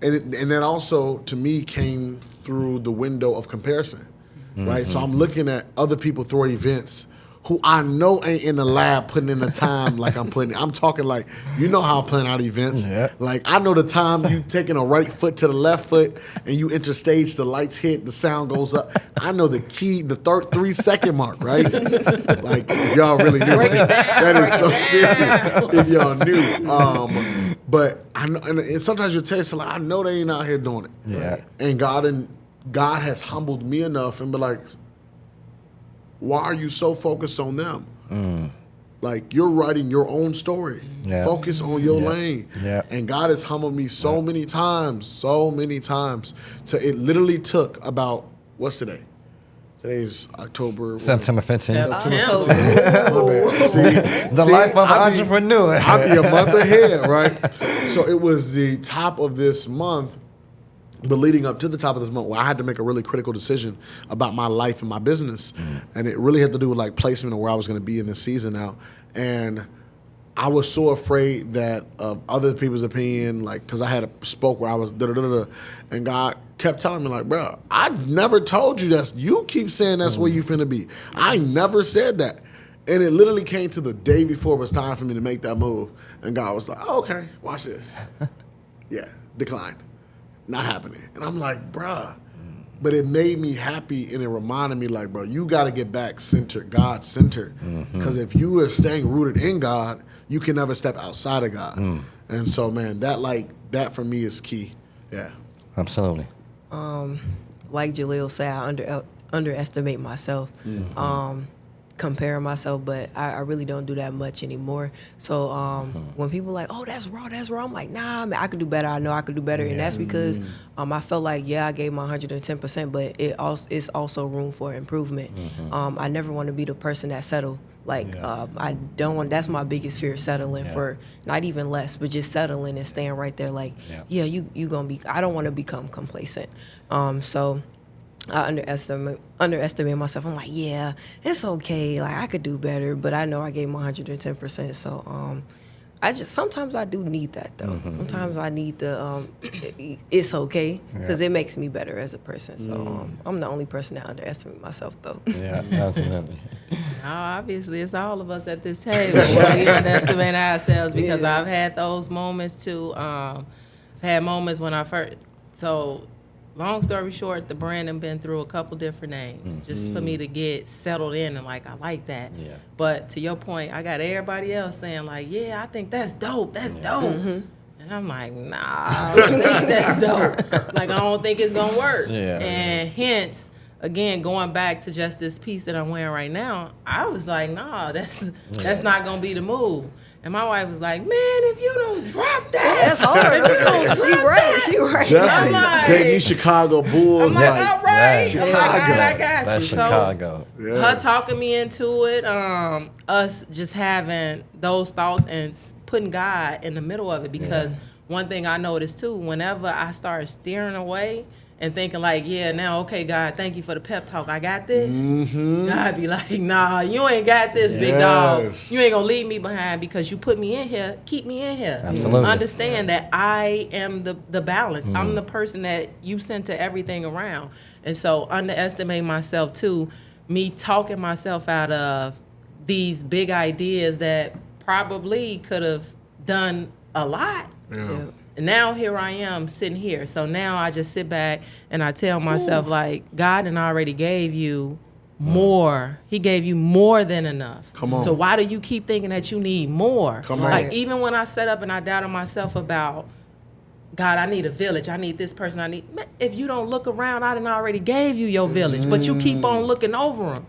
Speaker 2: and that also to me came through the window of comparison, right? So I'm looking at other people throw events who I know ain't in the lab putting in the time like I'm putting. I'm talking like, you know how I plan out events.
Speaker 1: Yeah.
Speaker 2: Like, I know the time you taking a right foot to the left foot and you enter stage, the lights hit, the sound goes up. I know the key, the 3-second mark, right? Like, if y'all really knew. That is so serious if y'all knew. But I know, and sometimes you tell yourself, like, I know they ain't out here doing it.
Speaker 1: Yeah.
Speaker 2: And God has humbled me enough and be like, why are you so focused on them? Like, you're writing your own story.
Speaker 1: Yeah.
Speaker 2: Focus on your lane.
Speaker 1: Yeah.
Speaker 2: And God has humbled me so many times. It literally took about, what's today? Today's October.
Speaker 1: September 15th.
Speaker 2: See,
Speaker 1: Life of an entrepreneur.
Speaker 2: I'll be a month ahead, right? So it was the top of this month. But leading up to the top of this month, where I had to make a really critical decision about my life and my business. And it really had to do with like placement and where I was going to be in this season now. And I was so afraid that of other people's opinion, like, because I had spoke where I was da-da-da-da. And God kept telling me, like, bro, I never told you that. You keep saying that's where you finna be. I never said that. And it literally came to the day before it was time for me to make that move. And God was like, oh, okay, watch this. Yeah, declined. Not happening. And I'm like, bruh. But it made me happy and it reminded me, like, bro, you got to get back centered, God-centered. Because if you are staying rooted in God, you can never step outside of God. And so, man, that for me is key. Yeah.
Speaker 1: Absolutely.
Speaker 3: Like Jaleel said, I underestimate myself. Comparing myself, but I really don't do that much anymore. So when people are like, oh, that's raw, I'm like, nah, man, I could do better. I know I could do better. And that's because I felt like, I gave my 110%, but it's also room for improvement. I never want to be the person that settle. Like, I don't want, that's my biggest fear, settling for not even less, but just settling and staying right there. Like, you gonna be, I don't want to become complacent. So I underestimate myself. I'm like, yeah, it's okay. Like, I could do better, but I know I gave my 110%. So sometimes I do need that though. Sometimes I need the it's okay because it makes me better as a person. So I'm the only person that underestimates myself though.
Speaker 1: Yeah, absolutely.
Speaker 4: No, obviously it's all of us at this table where we underestimate ourselves because I've had those moments too. I've had moments when I first, so long story short, the brand has been through a couple different names just for me to get settled in and like, I like that. Yeah. But to your point, I got everybody else saying like, yeah, I think that's dope. That's dope. And I'm like, nah, I don't think that's dope. Like, I don't think it's going to work. Yeah. And hence, again, going back to just this piece that I'm wearing right now, I was like, nah, that's not going to be the move. And my wife was like, man, if you don't drop that.
Speaker 3: That's hard. She right.
Speaker 2: I'm like, Baby Chicago Bulls.
Speaker 4: I'm like, all right.
Speaker 2: Chicago.
Speaker 4: I got
Speaker 1: That's
Speaker 4: you.
Speaker 1: Chicago.
Speaker 4: So her talking me into it, us just having those thoughts and putting God in the middle of it. Because one thing I noticed too, whenever I started steering away and thinking like, now, okay, God, thank you for the pep talk. I got this. God be like, nah, you ain't got this, big dog. You ain't gonna leave me behind because you put me in here. Keep me in here.
Speaker 1: Absolutely.
Speaker 4: Understand that I am the balance. I'm the person that you center everything around. And so underestimate myself too, me talking myself out of these big ideas that probably could have done a lot. And now here I am sitting here. So now I just sit back and I tell myself, like, God done already gave you more. He gave you more than enough.
Speaker 2: Come on.
Speaker 4: So why do you keep thinking that you need more?
Speaker 2: Come on.
Speaker 4: Like, even when I set up and I doubted myself about, God, I need a village. I need this person. Man, if you don't look around, I done already gave you your village. But you keep on looking over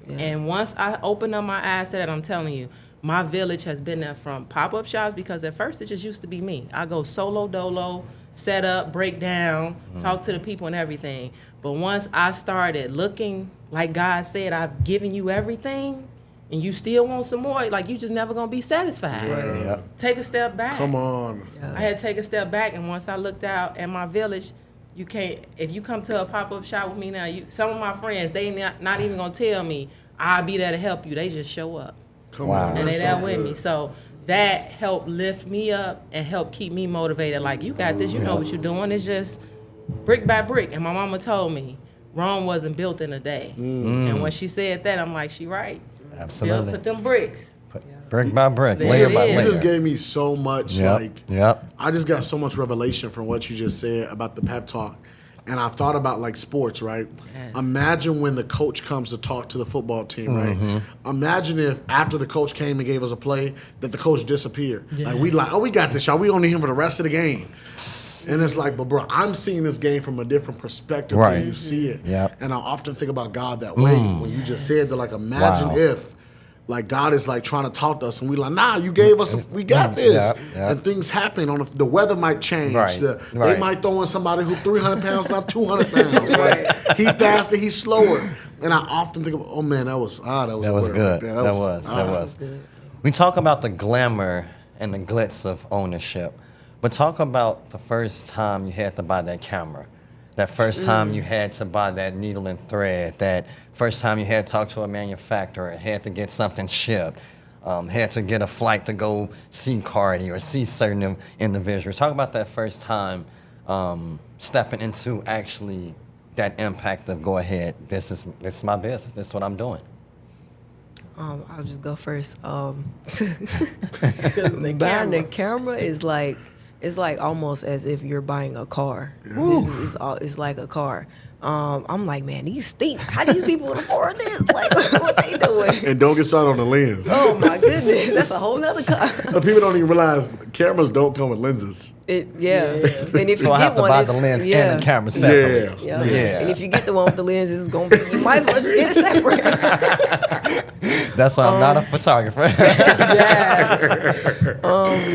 Speaker 4: them. And once I open up my eyes to that, I'm telling you, my village has been there from pop-up shops because at first it just used to be me. I go solo dolo, set up, break down, talk to the people and everything. But once I started looking like God said, I've given you everything and you still want some more, like you just never gonna be satisfied. Take a step back.
Speaker 2: Come on.
Speaker 4: I had to take a step back, and once I looked out at my village, you can't, if you come to a pop-up shop with me now, some of my friends, they not even gonna tell me, I'll be there to help you. They just show up.
Speaker 2: Come on.
Speaker 4: And they there with me. So that helped lift me up and help keep me motivated. Like, you got this, you know what you're doing. It's just brick by brick. And my mama told me, Rome wasn't built in a day. And when she said that, I'm like, she right.
Speaker 1: Absolutely.
Speaker 4: Put them bricks.
Speaker 1: Brick by brick,
Speaker 4: There
Speaker 1: layer
Speaker 4: it
Speaker 1: by
Speaker 4: is.
Speaker 2: You
Speaker 1: layer.
Speaker 2: just gave me so much,
Speaker 1: Yep.
Speaker 2: I just got so much revelation from what you just said about the pep talk. And I thought about like sports, right?
Speaker 4: Yes.
Speaker 2: Imagine when the coach comes to talk to the football team, right? Imagine if after the coach came and gave us a play, that the coach disappeared. Like we got this, y'all. We only him for the rest of the game. And it's like, but bro, I'm seeing this game from a different perspective
Speaker 1: Right.
Speaker 2: than you see it.
Speaker 1: Yep.
Speaker 2: And I often think about God that way. When you just said that, like, imagine
Speaker 1: Wow.
Speaker 2: if, like, God is like trying to talk to us, and we like, nah, you gave us, we got this.
Speaker 1: Yep, yep.
Speaker 2: And things happen. The weather might change.
Speaker 1: Right,
Speaker 2: They
Speaker 1: right.
Speaker 2: might throw in somebody who 300 pounds, not 200 pounds. Right? He's faster, he's slower. And I often think of, oh man, that was
Speaker 1: That was
Speaker 2: a word
Speaker 1: good.
Speaker 2: right there.
Speaker 1: That was. We talk about the glamour and the glitz of ownership, but talk about the first time you had to buy that camera, that first time you had to buy that needle and thread, that first time you had to talk to a manufacturer, had to get something shipped, had to get a flight to go see Cardi or see certain individuals. Talk about that first time stepping into actually that impact of go ahead, this is my business, this is what I'm doing.
Speaker 3: I'll just go first. Buying the camera is like, it's like almost as if you're buying a car. It's like a car. I'm like, man, these steep. How these people afford this? Like, what they doing?
Speaker 2: And don't get started on the lens.
Speaker 3: Oh my goodness, that's a whole nother car.
Speaker 2: People don't even realize cameras don't come with lenses.
Speaker 3: And if you
Speaker 1: So I
Speaker 3: get
Speaker 1: have to
Speaker 3: one,
Speaker 1: buy
Speaker 3: it's-
Speaker 1: the lens
Speaker 3: yeah.
Speaker 1: and the camera separately.
Speaker 3: Yeah.
Speaker 1: Yeah.
Speaker 3: And if you get the one with the lens, it's gonna be. You might as well just get it separate.
Speaker 1: That's why I'm not a photographer.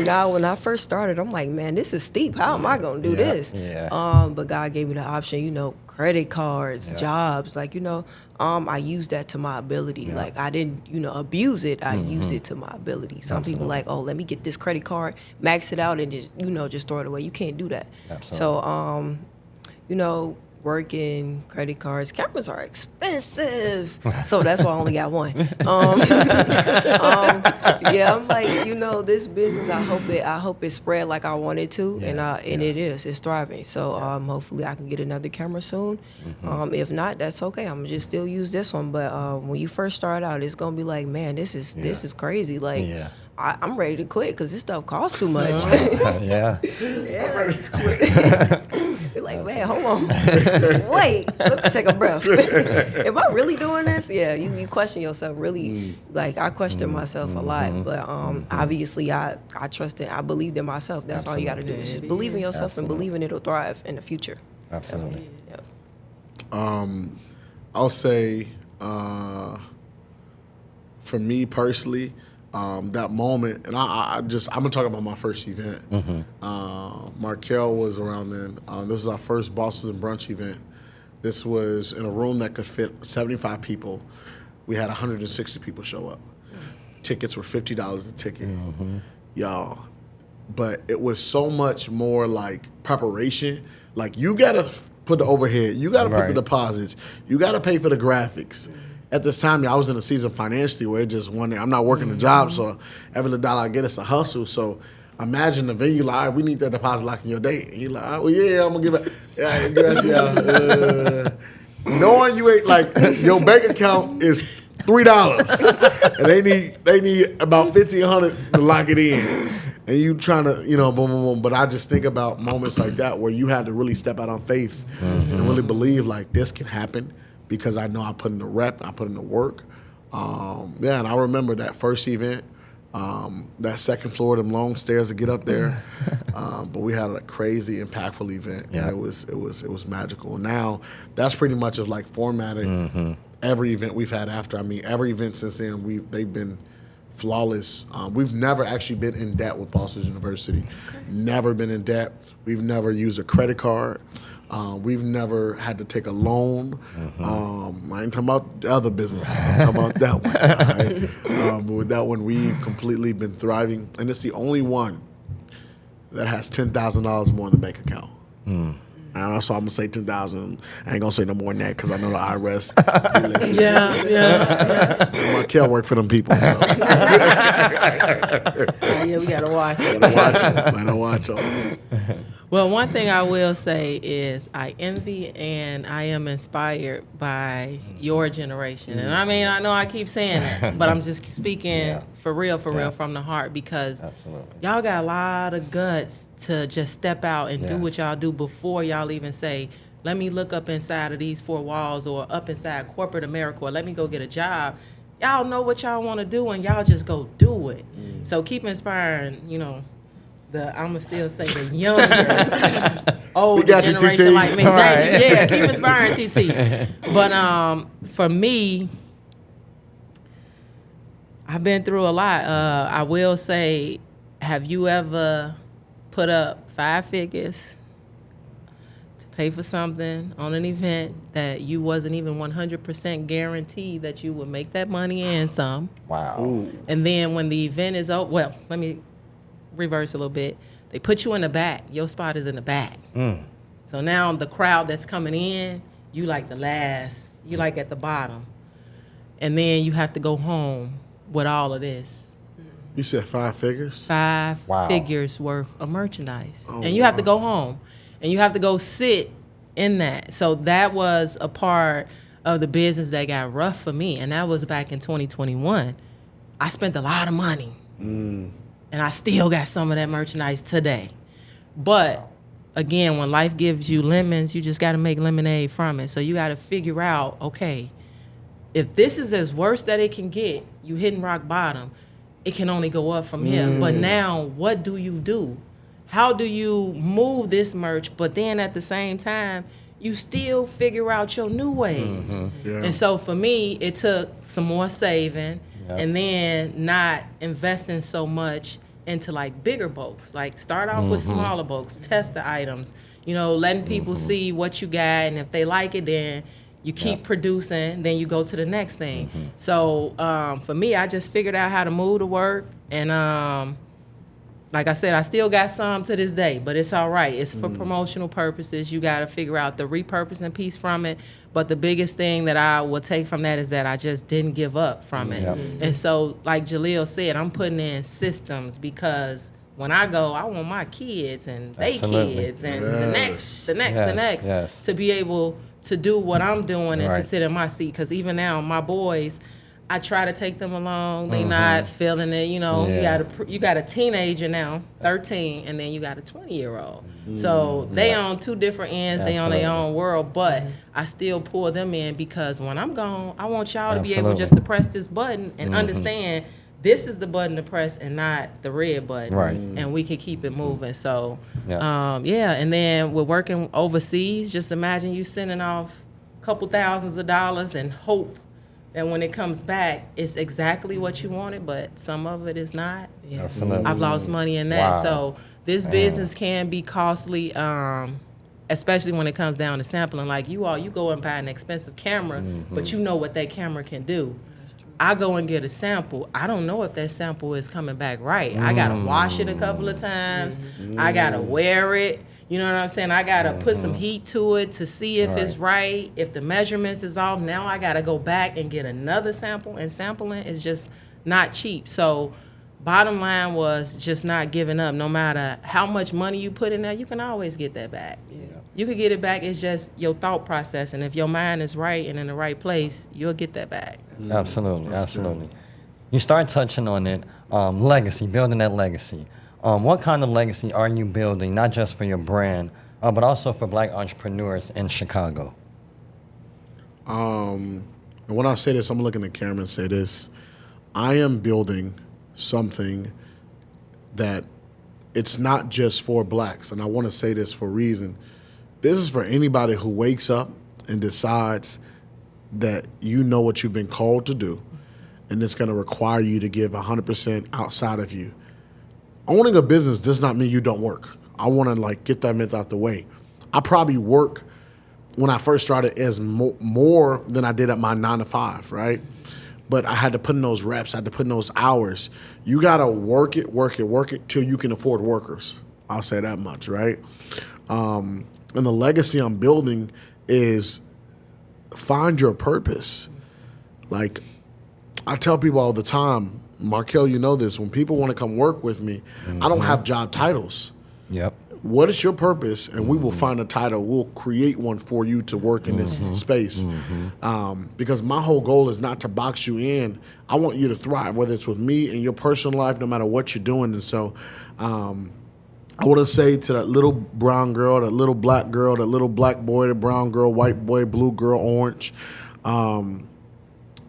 Speaker 3: Now when I first started, I'm like, man, this is steep. How am I gonna do this?
Speaker 1: Yeah.
Speaker 3: But God gave me the option, credit cards, jobs, like, I used that to my ability. Like I didn't, abuse it. I used it to my ability. Some people like, oh, let me get this credit card, max it out and just, just throw it away. You can't do that.
Speaker 1: Absolutely.
Speaker 3: So, working, credit cards, cameras are expensive. So that's why I only got one. I'm like, this business, I hope it spread like I want it to, and it is. It's thriving. So hopefully I can get another camera soon. If not, that's okay. I'm gonna just still use this one. But when you first start out, it's gonna be like, man, this is crazy. Like I'm ready to quit because this stuff costs too much.
Speaker 1: Yeah.
Speaker 3: You're like, man, hold on. Wait, let me take a breath. Am I really doing this? Yeah, you question yourself really. Like, I question myself a lot. But obviously, I trusted, I believed in myself. That's all you got to do. Is just believe in yourself and believe in it'll thrive in the future.
Speaker 1: Absolutely.
Speaker 3: Yep.
Speaker 2: I'll say, for me personally, that moment, and I'm gonna talk about my first event. Markel was around then. This was our first Bosses and Brunch event. This was in a room that could fit 75 people. We had 160 people show up. Tickets were $50 a ticket, y'all. But it was so much more like preparation. Like you gotta put the overhead, you gotta put the deposits, you gotta pay for the graphics. At this time, I was in a season financially where it just one day, I'm not working a job, so every little dollar I get, it's a hustle. So imagine the venue like, all right, we need that deposit lock in your date. And you're like, oh, well, yeah, I'm going to give it. Yeah, gracias. Knowing you ain't like, your bank account is $3. And they need about $1,500 to lock it in. And you trying to, boom, boom, boom. But I just think about moments like that where you had to really step out on faith and really believe like this can happen. Because I know I put in the rep, I put in the work. And I remember that first event, that second floor, them long stairs to get up there. But we had a crazy, impactful event, and it was magical. Now that's pretty much of like formatted every event we've had after. I mean, every event since then they've been flawless. We've never actually been in debt with Boston University. Never been in debt. We've never used a credit card. We've never had to take a loan. I ain't talking about the other businesses. I'm talking about that one. Right? But with that one, we've completely been thriving. And it's the only one that has $10,000 more in the bank account. And so I'm going to say 10,000. I ain't going to say no more than that because I know the IRS be listening.
Speaker 4: Yeah.
Speaker 2: Markel work for them people. So.
Speaker 4: We got to watch it.
Speaker 2: Gotta watch them.
Speaker 4: Well, one thing I will say is I envy and I am inspired by your generation. And I mean, I know I keep saying that, but I'm just speaking for real from the heart, because y'all got a lot of guts to just step out and do what y'all do before y'all even say, let me look up inside of these four walls or up inside corporate America, or let me go get a job. Y'all know what y'all want to do and y'all just go do it. So keep inspiring, you know, I'm going to still say the younger, older generation like me. Thank you. Yeah, keep inspiring, TT. But for me, I've been through a lot. I will say, have you ever put up 5 figures to pay for something on an event that you wasn't even 100% guaranteed that you would make that money and some?
Speaker 1: Wow.
Speaker 4: Ooh. And then when the event is over, well, let me reverse a little bit. They put you in the back. Your spot is in the back. So now the crowd that's coming in, you like the last, you like at the bottom. And then you have to go home with all of this.
Speaker 2: You said 5 figures?
Speaker 4: 5 figures worth of merchandise. And you have to go home. And you have to go sit in that. So that was a part of the business that got rough for me. And that was back in 2021. I spent a lot of money. And I still got some of that merchandise today. But again, when life gives you lemons, you just got to make lemonade from it. So you got to figure out, okay, if this is as worse that it can get, you hitting rock bottom, it can only go up from here. But now, what do you do? How do you move this merch, but then at the same time, you still figure out your new way? And so for me, it took some more saving. And then not investing so much into like bigger bulks. Like start off with smaller bulks, test the items, you know, letting people see what you got, and if they like it, then you keep producing, then you go to the next thing. So for me, I just figured out how to move to work, and like I said, I still got some to this day, but it's all right. It's for promotional purposes. You got to figure out the repurposing piece from it. But the biggest thing that I will take from that is that I just didn't give up from it. And so, like Jaleel said, I'm putting in systems, because when I go, I want my kids and they kids and the next to be able to do what I'm doing and to sit in my seat. Because even now, my boys, I try to take them along. They not feeling it, you know. You got a teenager now, 13, and then you got a 20-year-old. So they on 2 different ends. They on their own world, but I still pull them in, because when I'm gone, I want y'all to be able just to press this button and understand this is the button to press and not the red button. And we can keep it moving. So, and then we're working overseas. Just imagine you sending off a couple thousands of dollars and hope that when it comes back, it's exactly what you wanted, but some of it is not. I've lost money in that. So this business can be costly, especially when it comes down to sampling. Like you go and buy an expensive camera, but you know what that camera can do. I go and get a sample. I don't know if that sample is coming back right. I got to wash it a couple of times. I got to wear it. You know what I'm saying? I got to put some heat to it to see if it's right. If the measurements is off, now I got to go back and get another sample. And sampling is just not cheap. So bottom line was just not giving up. No matter how much money you put in there, you can always get that back. You can get it back. It's just your thought process. And if your mind is right and in the right place, you'll get that back.
Speaker 1: Absolutely. You start touching on it, legacy, building that legacy. What kind of legacy are you building, not just for your brand, but also for Black entrepreneurs in Chicago?
Speaker 2: And when I say this, I'm looking at the camera and say this. I am building something that it's not just for Blacks, and I want to say this for a reason. This is for anybody who wakes up and decides that you know what you've been called to do, and it's going to require you to give 100% outside of you. Owning a business does not mean you don't work. I want to get that myth out the way. I probably work when I first started as more than I did at my 9 to 5, right? But I had to put in those reps. I had to put in those hours. You got to work it till you can afford workers. I'll say that much, right? And the legacy I'm building is find your purpose. Like I tell people all the time, Markel, you know this, when people want to come work with me, I don't have job titles. what is your purpose? And we will find a title. We'll create one for you to work in this space. Because my whole goal is not to box you in. I want you to thrive, whether it's with me in your personal life, no matter what you're doing. And so I want to say to that little brown girl, that little black girl, that little black boy, the brown girl, white boy, blue girl, orange,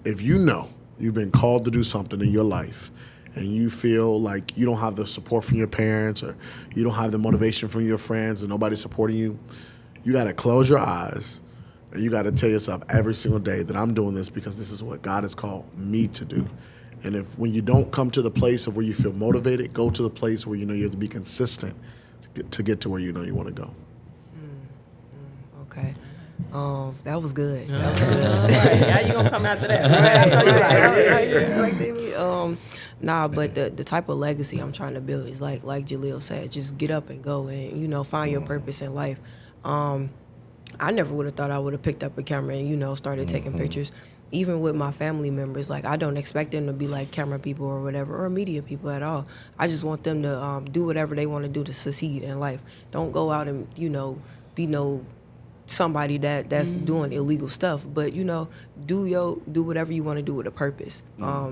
Speaker 2: if you know you've been called to do something in your life, and you feel like you don't have the support from your parents, or you don't have the motivation from your friends, and nobody's supporting you, you got to close your eyes, and you got to tell yourself every single day that I'm doing this because this is what God has called me to do. And when you don't come to the place of where you feel motivated, go to the place where you know you have to be consistent to get to where you know you want to go.
Speaker 3: Okay. That was good.
Speaker 4: That was good. How you gonna come after that?
Speaker 3: Right. You expected me. Nah, but the type of legacy I'm trying to build is like Jaleel said, just get up and go and, find your purpose in life. I never would have thought I would have picked up a camera and, started taking pictures. Even with my family members, like I don't expect them to be like camera people or whatever, or media people at all. I just want them to do whatever they want to do to succeed in life. Don't go out and, be somebody that's doing illegal stuff, but do whatever you want to do with a purpose.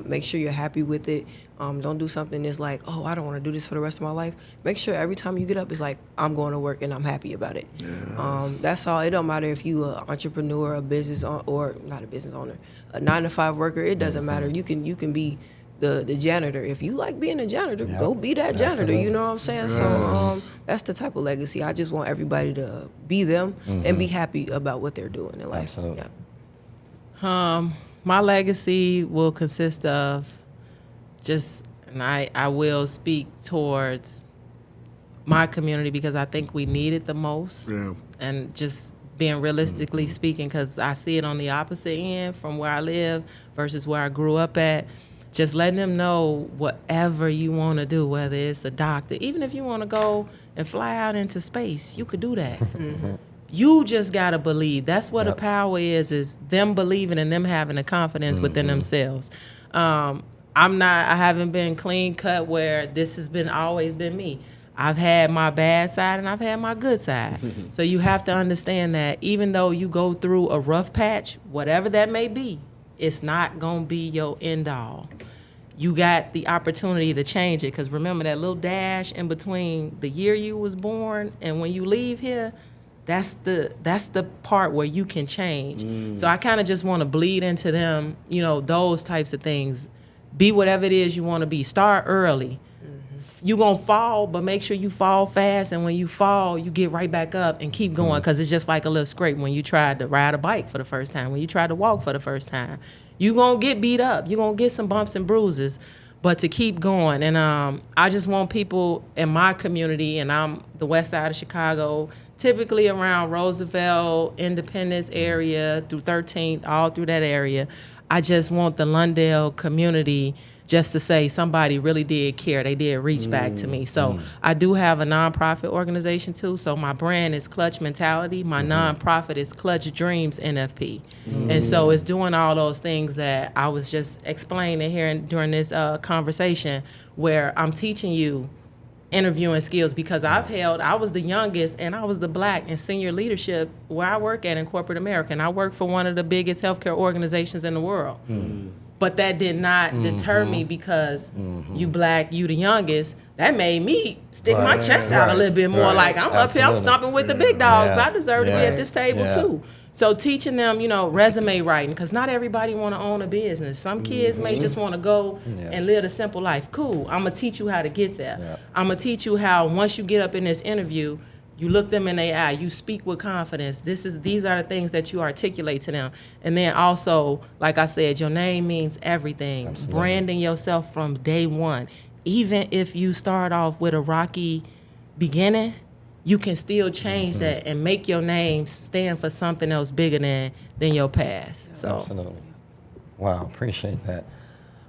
Speaker 3: Make sure you're happy with it. Don't do something that's like, oh, I don't want to do this for the rest of my life. Make sure every time you get up, it's like, I'm going to work and I'm happy about it. Yes. That's all. It don't matter if you an entrepreneur, a business or not a business owner, a 9-to-5 worker. It doesn't matter. You can be the janitor. If you like being a janitor, go be that janitor. Absolutely. You know what I'm saying? Yes. So that's the type of legacy. I just want everybody to be them and be happy about what they're doing in life.
Speaker 1: Absolutely.
Speaker 3: Yeah.
Speaker 4: My legacy will consist of and I will speak towards my community because I think we need it the most. Yeah. And just being realistically speaking, because I see it on the opposite end from where I live versus where I grew up at. Just letting them know whatever you want to do, whether it's a doctor, even if you want to go and fly out into space, you could do that. You just got to believe. That's what the power is them believing and them having the confidence within themselves. I haven't been clean cut where this has always been me. I've had my bad side and I've had my good side. So you have to understand that even though you go through a rough patch, whatever that may be, it's not going to be your end all. You got the opportunity to change it, because remember that little dash in between the year you was born and when you leave here, that's the part where you can change. So I kind of just want to bleed into them, those types of things. Be whatever it is you want to be. Start early. You're going to fall, but make sure you fall fast. And when you fall, you get right back up and keep going, because it's just like a little scrape when you tried to ride a bike for the first time, when you tried to walk for the first time. You're going to get beat up. You're going to get some bumps and bruises, but to keep going. And I just want people in my community, and I'm the west side of Chicago, typically around Roosevelt, Independence area through 13th, all through that area. I just want the Lundale community just to say somebody really did care. They did reach back to me. So I do have a nonprofit organization too. So my brand is Klutch Mentality. My nonprofit is Klutch Dreams NFP. And so it's doing all those things that I was just explaining here during this conversation, where I'm teaching you interviewing skills, because I was the youngest and I was the black in senior leadership where I work at in corporate America. And I work for one of the biggest healthcare organizations in the world. But that did not deter me, because you black, you the youngest. That made me stick my chest out a little bit more. Like, I'm up here, I'm stomping with the big dogs. I deserve to be at this table too. So teaching them, resume writing, because not everybody want to own a business. Some kids may just want to go and live a simple life. Cool. I'm going to teach you how to get there. I'm going to teach you how, once you get up in this interview, you look them in their eye, you speak with confidence. These are the things that you articulate to them. And then also, like I said, your name means everything. Absolutely. Branding yourself from day one. Even if you start off with a rocky beginning, you can still change that and make your name stand for something else bigger than your past. So.
Speaker 1: Absolutely. Wow, appreciate that.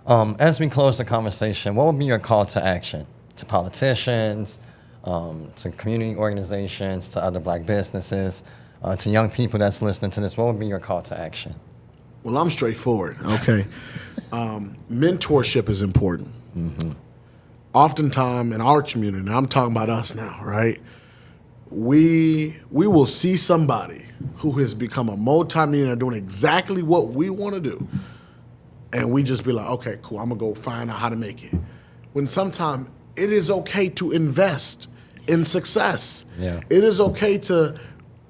Speaker 1: As we close the conversation, what would be your call to action to politicians, to community organizations, to other black businesses, to young people that's listening to this? What would be your call to action?
Speaker 2: Well, I'm straightforward, okay? Mentorship is important. Oftentimes in our community, and I'm talking about us now, right? we will see somebody who has become a multi-millionaire doing exactly what we want to do, and we just be like, okay, cool, I'm gonna go find out how to make it. When sometimes it is okay to invest in success.
Speaker 1: Yeah.
Speaker 2: It is okay to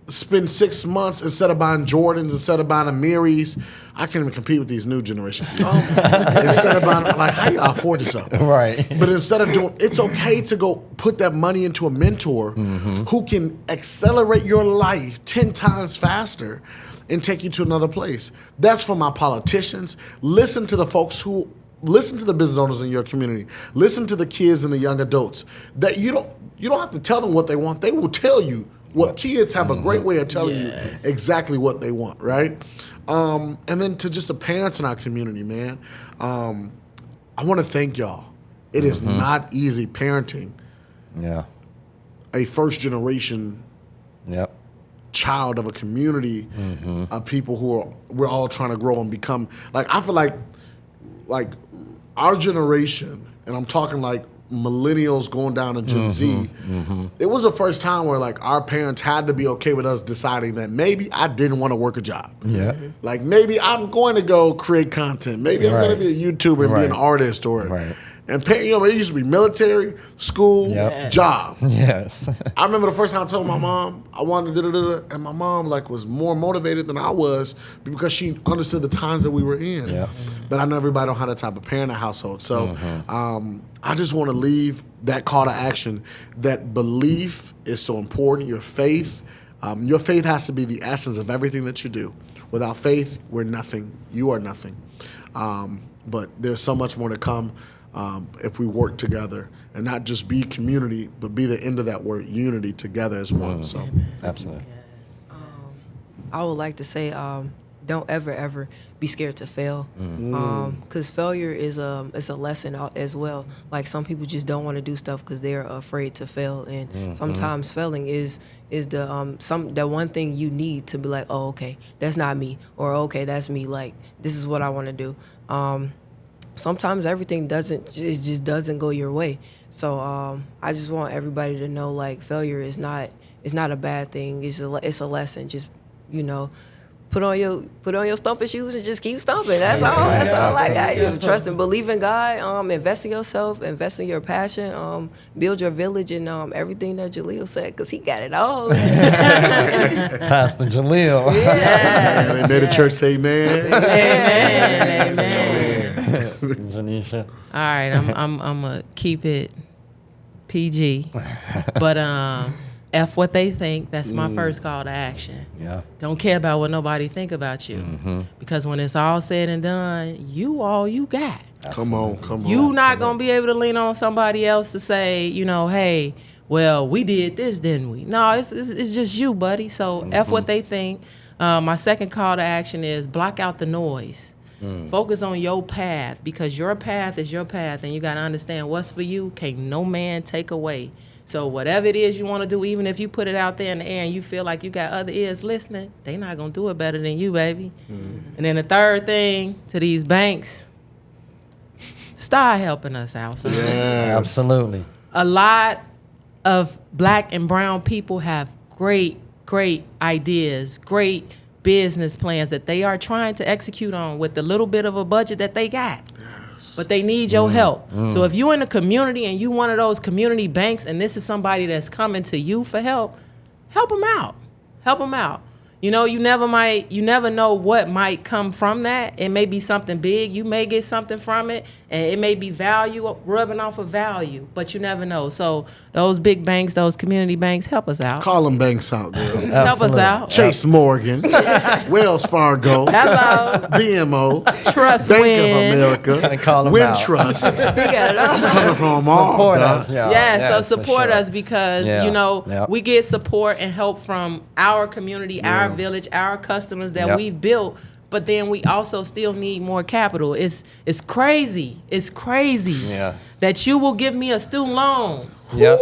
Speaker 2: spend 6 months instead of buying Jordans, instead of buying Amiris. I can't even compete with these new generation kids. Instead of buying, like, how y'all afford this stuff?
Speaker 1: Right.
Speaker 2: But instead of doing, it's okay to go put that money into a mentor who can accelerate your life 10 times faster and take you to another place. That's for my politicians. Listen to the folks who, listen to the business owners in your community. Listen to the kids and the young adults. That you don't have to tell them what they want. They will tell you what. Kids have a great way of telling you exactly what they want, right? And then to just the parents in our community, man, I want to thank y'all. It is not easy parenting a first generation child of a community of people who we're all trying to grow and become. Like, I feel like our generation, and I'm talking like millennials going down to Gen Z, it was the first time where like our parents had to be okay with us deciding that maybe I didn't want to work a job.
Speaker 1: Yeah.
Speaker 2: Like, maybe I'm going to go create content. Maybe I'm going to be a YouTuber and be an artist and it used to be military, school, job.
Speaker 1: Yes.
Speaker 2: I remember the first time I told my mom I wanted to and my mom like was more motivated than I was because she understood the times that we were in.
Speaker 1: Yeah.
Speaker 2: But I know everybody don't have that type of parent in the household. So I just want to leave that call to action, that belief is so important, your faith. Your faith has to be the essence of everything that you do. Without faith, we're nothing. You are nothing. But there's so much more to come. If we work together and not just be community, but be the end of that word, unity, together as one. So,
Speaker 1: absolutely.
Speaker 3: I would like to say, don't ever be scared to fail, because failure is it's a lesson as well. Like, some people just don't want to do stuff because they're afraid to fail, and sometimes failing is the that one thing you need to be like, oh, okay, that's not me, or okay, that's me. Like, this is what I want to do. Sometimes everything just doesn't go your way. So I just want everybody to know, like, failure is not a bad thing. It's a lesson. Just, put on your stomping shoes and just keep stomping. That's all. That's all I got. You trust and believe in God. Invest in yourself. Invest in your passion. Build your village and everything that Jaleel said, because he got it all.
Speaker 1: Pastor Jaleel.
Speaker 2: Yeah. And they made the church say amen.
Speaker 4: Amen.
Speaker 1: Janeisha.
Speaker 4: All right, I'm gonna keep it PG, but F what they think. That's my first call to action.
Speaker 1: Yeah.
Speaker 4: Don't care about what nobody think about you, because when it's all said and done, you all you got.
Speaker 2: Come on.
Speaker 4: You not gonna be able to lean on somebody else to say, hey, well, we did this, didn't we? No, it's just you, buddy. So F what they think. My second call to action is block out the noise. Focus on your path, because your path is your path, and you got to understand what's for you can't no man take away. So whatever it is you want to do, even if you put it out there in the air and you feel like you got other ears listening, they not going to do it better than you, baby. And then the third thing to these banks, start helping us out. Son.
Speaker 2: Yes.
Speaker 1: Absolutely.
Speaker 4: A lot of black and brown people have great ideas, great business plans that they are trying to execute on with the little bit of a budget that they got. Yes. But they need your help. So if you're in the community and you one of those community banks and this is somebody that's coming to you for help them out. Help them out. You never know what might come from that. It may be something big. You may get something from it, and it may be value, rubbing off of value, but you never know. So those big banks, those community banks, help us out.
Speaker 2: Call them banks out, girl.
Speaker 4: Help us out.
Speaker 2: Chase Morgan, Wells Fargo,
Speaker 4: Hello.
Speaker 2: BMO,
Speaker 4: Trust
Speaker 2: Bank
Speaker 4: Win.
Speaker 2: of America,
Speaker 1: Call them
Speaker 2: Win
Speaker 1: out.
Speaker 2: Trust.
Speaker 3: You got it all.
Speaker 2: Coming from all.
Speaker 1: Support
Speaker 2: dog.
Speaker 1: us, y'all.
Speaker 4: Yeah,
Speaker 1: Yes,
Speaker 4: so
Speaker 1: for
Speaker 4: support
Speaker 1: sure.
Speaker 4: us, because
Speaker 1: Yeah.
Speaker 4: we get support and help from our community, our village, our customers that we've built. But then we also still need more capital. It's crazy. It's crazy that you will give me a student loan,
Speaker 1: Yep.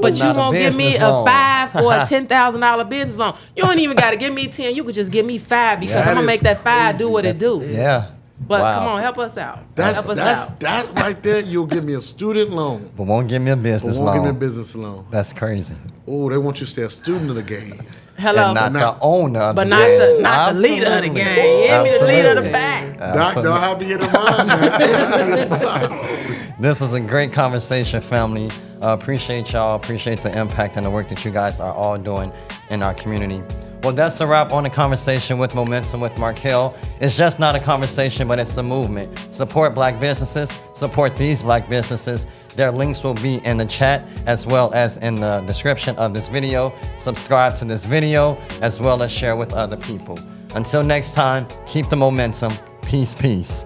Speaker 4: but you
Speaker 1: Not a
Speaker 4: won't give me
Speaker 1: business
Speaker 4: a
Speaker 1: loan.
Speaker 4: $5 or a $10,000 business loan. You don't even got to give me 10. You could just give me 5, because
Speaker 2: That
Speaker 4: I'm gonna
Speaker 2: is
Speaker 4: make that 5 do what it do.
Speaker 1: Yeah.
Speaker 4: But
Speaker 1: Wow.
Speaker 4: come on, help us out.
Speaker 2: That's
Speaker 4: help us out.
Speaker 2: that right there. You'll give me a student loan,
Speaker 1: But won't give me a
Speaker 2: but
Speaker 1: business
Speaker 2: won't give me a
Speaker 1: loan.
Speaker 2: business loan.
Speaker 1: That's crazy.
Speaker 2: Oh, they want you to stay a student of the game.
Speaker 4: Hello.
Speaker 1: And not the owner of
Speaker 4: but
Speaker 1: the
Speaker 4: not
Speaker 1: game.
Speaker 4: the not the leader of the game. You hear me? The leader of the pack.
Speaker 2: Doc, don't have me in the mind.
Speaker 1: This was a great conversation, family. Appreciate y'all. Appreciate the impact and the work that you guys are all doing in our community. Well, that's a wrap on the conversation with Momentum with Mark Hill. It's just not a conversation, but it's a movement. Support black businesses. Support these black businesses. Their links will be in the chat as well as in the description of this video. Subscribe to this video as well as share with other people. Until next time, keep the momentum. Peace, peace.